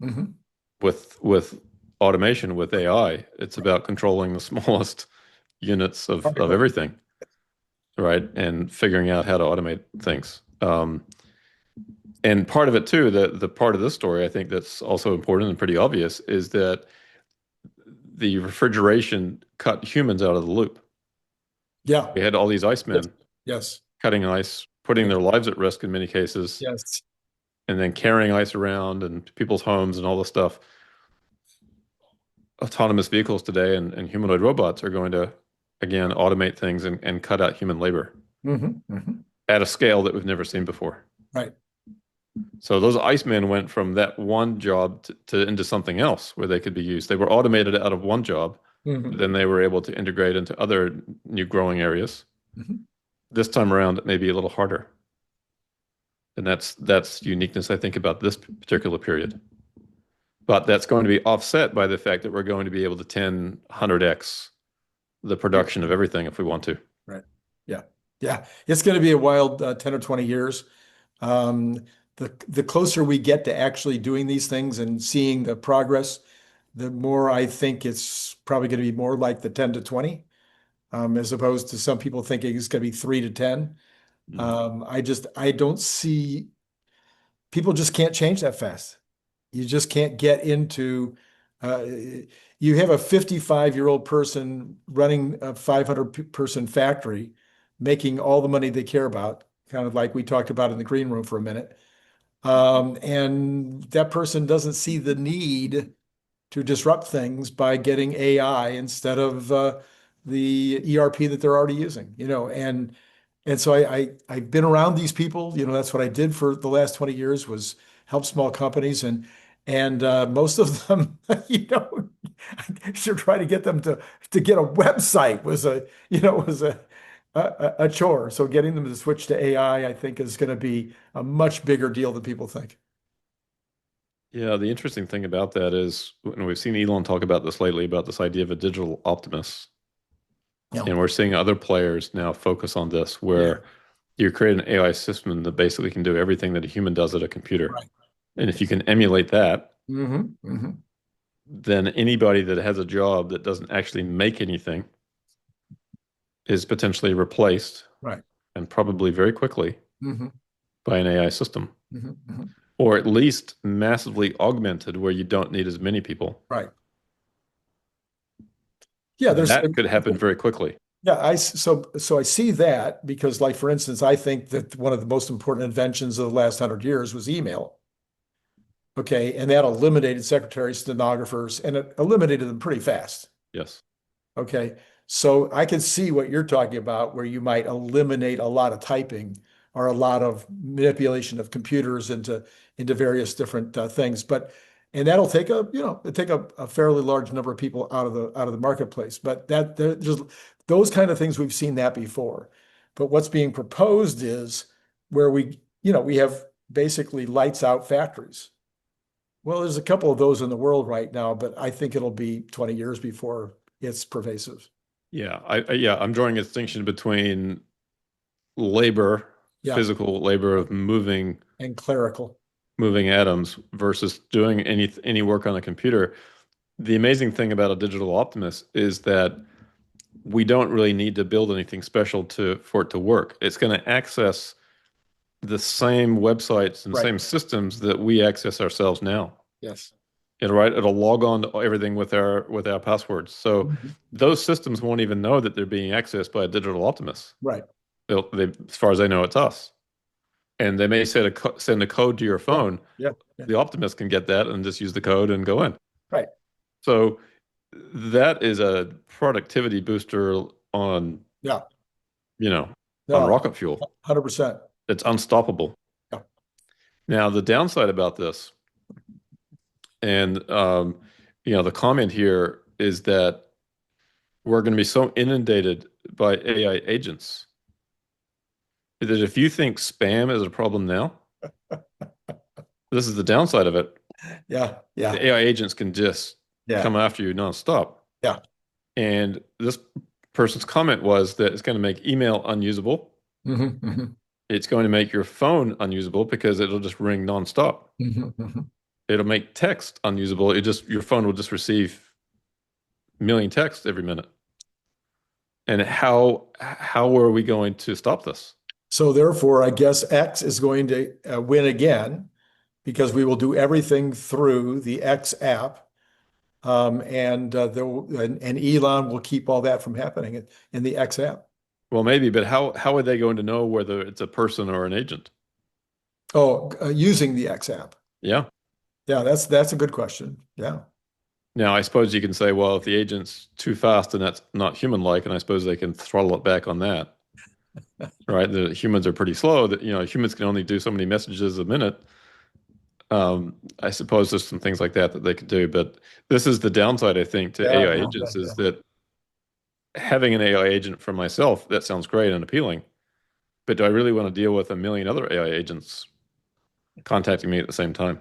Hmm. with automation, with AI. It's about controlling the smallest units of Particle. everything, right? And figuring out how to automate things. And part of it too, the part of this story I think that's also important and pretty obvious is that the refrigeration cut humans out of the loop. Yeah. We had all these Yes. icemen Yes. cutting ice, putting Yes. their lives at risk in many cases, Yes. and then carrying ice around and people's homes and all this stuff. Autonomous vehicles today and humanoid robots are going to, again, automate things and cut out human labor Hmm. at a scale that we've never seen before. Right. So those Icemen went from that one job into something else where they could be used. They were automated out of one job, but Hmm. then they were able to integrate into other new growing areas. Hmm. This time around, it may be a little harder. And that's uniqueness, I think, about this particular period. But that's going to be offset by the fact that we're going to be able to 10, 100x the production of everything if we want to. Right. Yeah. Yeah. It's going to be a wild 10 or 20 years. Um, the closer we get to actually doing these things and seeing the progress, the more I think it's probably going to be more like the 10 to 20, as opposed to some people thinking it's going to be 3 to 10. Mm. I don't see people just can't change that fast. You just can't get into, uh, you have a 55-year-old person running a 500 person factory, making all the money they care about, kind of like we talked about in the green room for a minute. And that person doesn't see the need to disrupt things by getting AI instead of the ERP that they're already using, and so I've been around these people, that's what I did for the last 20 years was help small companies and most of them, to try to get them to get a website was a chore. So getting them to switch to AI, I think is going to be a much bigger deal than people think. Yeah, the interesting thing about that is, and we've seen Elon talk about this lately, about this idea of a digital optimist. Yeah. And we're seeing other players now focus on this, Yeah. where you create an AI system that basically can do everything that a human does at a computer. Right. And if you can emulate that, Hmm. Hmm. then anybody that has a job that doesn't actually make anything is potentially replaced, Right. and probably very quickly, Hmm. by an AI system, Hmm. Hmm. or at least massively augmented where you don't need as many people. Right. Yeah. There's That could happen very quickly. Yeah, so I see that because, like, for instance, I think that one of the most important inventions of the last 100 years was email. Okay, and that eliminated secretaries, stenographers, and it eliminated them pretty fast. Yes. Okay, so I can see what you're talking about, where you might eliminate a lot of typing or a lot of manipulation of computers into various different things. But and that'll take a fairly large number of people out of the marketplace. But there's those kind of things we've seen that before. But what's being proposed is where we have basically lights out factories. Well, there's a couple of those in the world right now, but I think it'll be 20 years before it's pervasive. Yeah. I'm drawing a distinction between labor, Yeah, physical labor of and clerical. moving atoms versus doing any work on a computer. The amazing thing about a digital optimist is that we don't really need to build anything special for it to work. It's going to access the same websites and Right. same systems that we access ourselves now. Yes. It'll log on to everything with our passwords. So Mhm. those systems won't even know that they're being accessed by a digital optimist. Right. As far as they know, it's us. And they may send a code to your Yeah. phone. Yeah. Yeah. The optimist can get that and just use the code and go in. Right. So that is a productivity booster on, Yeah. you know, on No, rocket fuel. 100%. It's unstoppable. Yeah. Now, the downside about this, and the comment here is that we're going to be so inundated by AI agents that if you think spam is a problem now, this is the downside of it. Yeah. Yeah. The AI agents can just Yeah. come after you nonstop. Yeah. And this person's comment was that it's going to make email unusable. Hmm. It's going to make your phone unusable because it'll just ring nonstop. Hmm. Hmm. It'll make text unusable. Your phone will just receive a million texts every minute. And how are we going to stop this? So therefore, I guess X is going to win again because we will do everything through the X app. And Elon will keep all that from happening in the X app. Well, maybe, but how are they going to know whether it's a person or an agent? Oh, using the X app. Yeah. Yeah, that's a good question. Yeah. Now, I suppose you can say, well, if the agent's too fast and that's not human-like, and I suppose they can throttle it back on that, right? The humans are pretty slow. That humans can only do so many messages a minute. I suppose there's some things like that they could do, but this is the downside, I think, to Yeah, AI yeah, agents yeah, is that having an AI agent for myself, that sounds great and appealing, but do I really want to deal with a million other AI agents contacting me at the same time?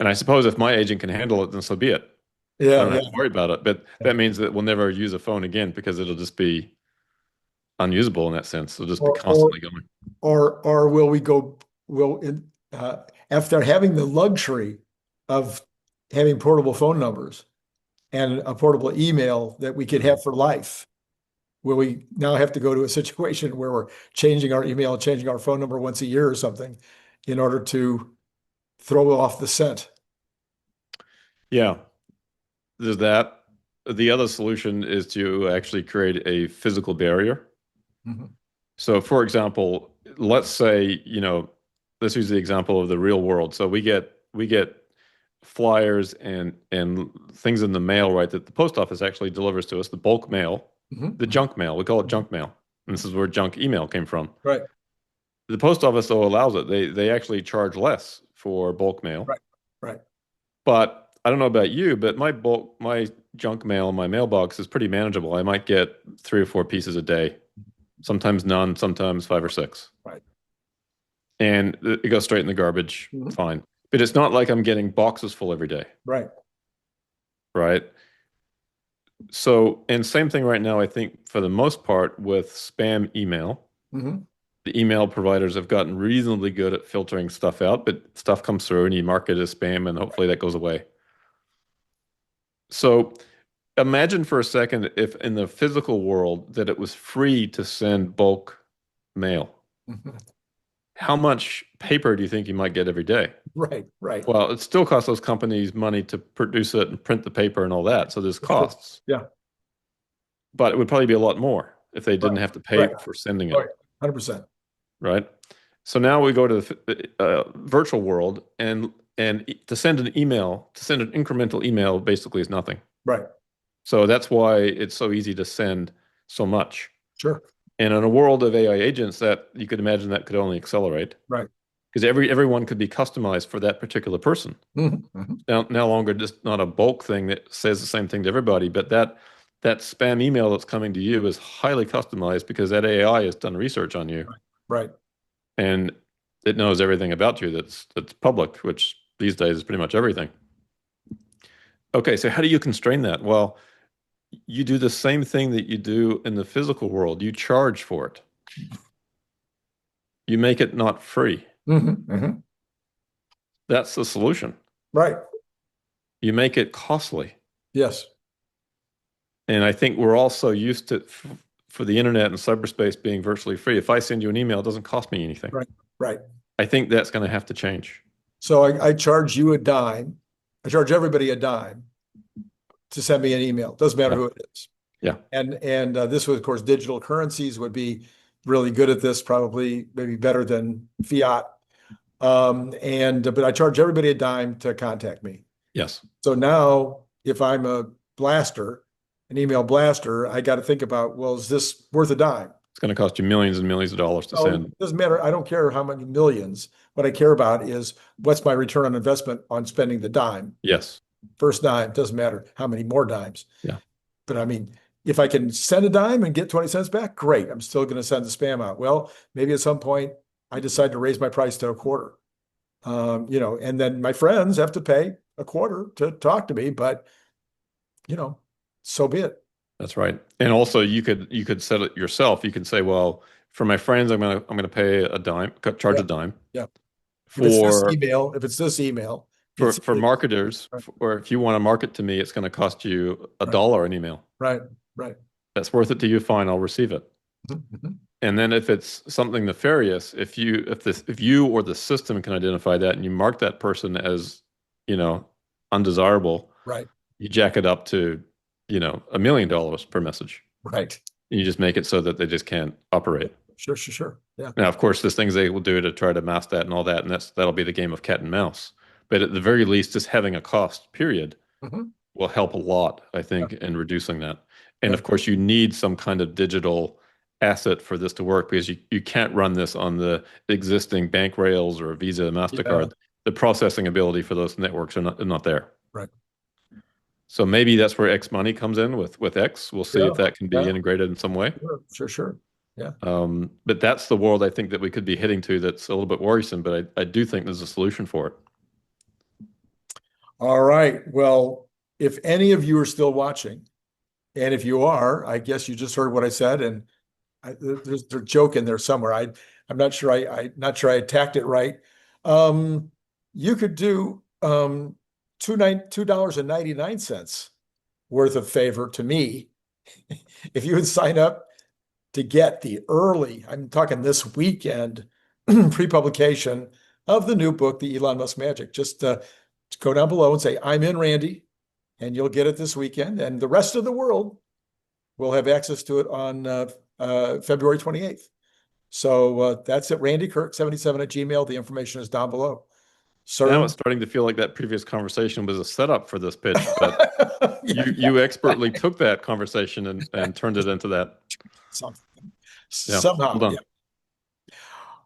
And I suppose if my agent can handle it, then so be it. I yeah, don't yeah, have to worry about it. But yeah. that means that we'll never use a phone again because it'll just be unusable in that sense. It'll just be Or or constantly going. or will we go? Will after having the luxury of having portable phone numbers and a portable email that we could have for life? Will we now have to go to a situation where we're changing our email, changing our phone number once a year or something in order to throw off the scent? Yeah, there's that. The other solution is to actually create a physical barrier. Mhm. So, for example, let's say, let's use the example of the real world. So we get flyers and things in the mail, right, that the post office actually delivers to us, the bulk mail, Mhm. the Mhm. junk mail. We call it junk mail. And this is where junk email came from. Right, The post office, though, allows it. They actually charge less for bulk mail. right, right. But I don't know about you, but my junk mail in my mailbox is pretty manageable. I might get 3 or 4 pieces a day, sometimes none, sometimes 5 or 6. Right. And it goes straight in the garbage, Mhm. fine. But it's not like I'm getting boxes full every day, Right. right? So, and same thing right now, I think for the most part with spam email, Mhm. the email providers have gotten reasonably good at filtering stuff out, but stuff comes through and you mark it as spam and hopefully that goes away. So imagine for a second if in the physical world that it was free to send bulk mail. Mhm. How much paper do you think you might get every day? Right, right. Well, it still costs those companies money to produce it and print the paper and all that. So there's For sure. costs. Yeah. but it would probably be a lot more if they didn't Right. have to pay Right. for sending it, Right. 100%. right? So now we go to the virtual world, and to send an email, to send an incremental email, basically is nothing. Right. So that's why it's so easy to send so much. Sure. And in a world of AI agents, that you could imagine that could only accelerate Right. because everyone could be customized for that particular person. Mm-hmm. Now, no longer just not a bulk thing that says the same thing to everybody, but that spam email that's coming to you is highly customized because that AI has done research on you Right. and it knows everything about you that's public, which these days is pretty much everything. Okay, so how do you constrain that? Well, you do the same thing that you do in the physical world. You charge for it. You make it not free. Mm-hmm. Mm-hmm. That's the solution. Right. You make it costly. Yes. And I think we're also used to for the internet and cyberspace being virtually free. If I send you an email, it doesn't cost me anything. Right. Right. I think that's going to have to change. So I charge you a dime. I charge everybody a dime to send me an email. Doesn't matter Yeah. who it is. Yeah. And this was, of course, digital currencies would be really good at this, probably maybe better than fiat. But I charge everybody a dime to contact me. Yes. So now if I'm a blaster, an email blaster, I got to think about, well, is this worth a dime? It's going to cost you millions and millions of dollars to So send. it doesn't matter. I don't care how many millions. What I care about is what's my return on investment on spending the dime. Yes. First dime, doesn't matter how many more dimes. Yeah. But I mean, if I can send a dime and get 20 cents back, great. I'm still going to send the spam out. Well, maybe at some point I decide to raise my price to a quarter. And then my friends have to pay a quarter to talk to me, but so be it. That's right. And also you could set it yourself. You could say, well, for my friends, I'm gonna pay a dime, charge a dime. Yeah. For If it's this email, for marketers, or if you want to market to me, it's going to cost you $1 an email. Right. Right. That's worth it to you. Fine, I'll receive it. Mm-hmm. And then if it's something nefarious, if you or the system can identify that and you mark that person as, undesirable, Right. you jack it up to, $1 million per message. Right. And you just make it so that they just can't operate. Sure. Yeah. Now, of course, there's things they will do to try to mask that and all that, and that'll be the game of cat and mouse. But at the very least, just having a cost period Mm-hmm. will help a lot, I think, in reducing that. And of course, you need some kind of digital asset for this to work because you can't run this on the existing bank rails or Visa, MasterCard. Yeah. The processing ability for those networks are not there. Right. So maybe that's where X money comes in with X. We'll see if that can be integrated in some way. Sure. Yeah. But that's the world I think that we could be heading to that's a little bit worrisome, but I do think there's a solution for it. All right. Well, if any of you are still watching, and if you are, I guess you just heard what I said, and there's a joke in there somewhere. I'm not sure I'm not sure I attacked it right. You could do $2.99 worth of favor to me if you would sign up to get the early, I'm talking this weekend, pre-publication of the new book, The Elon Musk Magic. Just go down below and say, I'm in, Randy, and you'll get it this weekend. And the rest of the world will have access to it on February 28th. So that's at randykirk77@gmail. The information is down below. So now it's starting to feel like that previous conversation was a setup for this pitch, but you expertly took that conversation and turned it into that. Somehow. Well done. Yeah.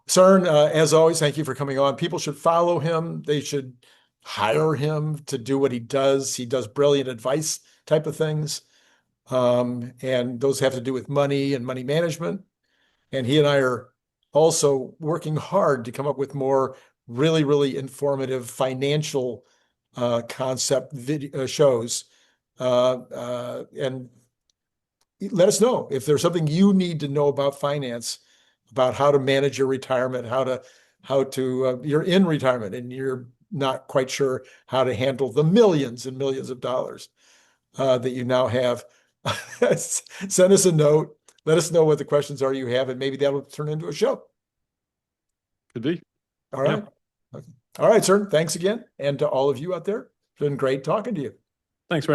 Cern, as always, thank you for coming on. People should follow him. They should hire him to do what he does. He does brilliant advice type of things. And those have to do with money and money management. And he and I are also working hard to come up with more really, really informative financial concept video shows. And let us know if there's something you need to know about finance, about how to manage your retirement, how to you're in retirement and you're not quite sure how to handle the millions and millions of dollars that you now have. Send us a note. Let us know what the questions are you have, and maybe that'll turn into a show. Could be. All right. Yeah. All right, sir. Thanks again. And to all of you out there, it's been great talking to you. Thanks, Randy.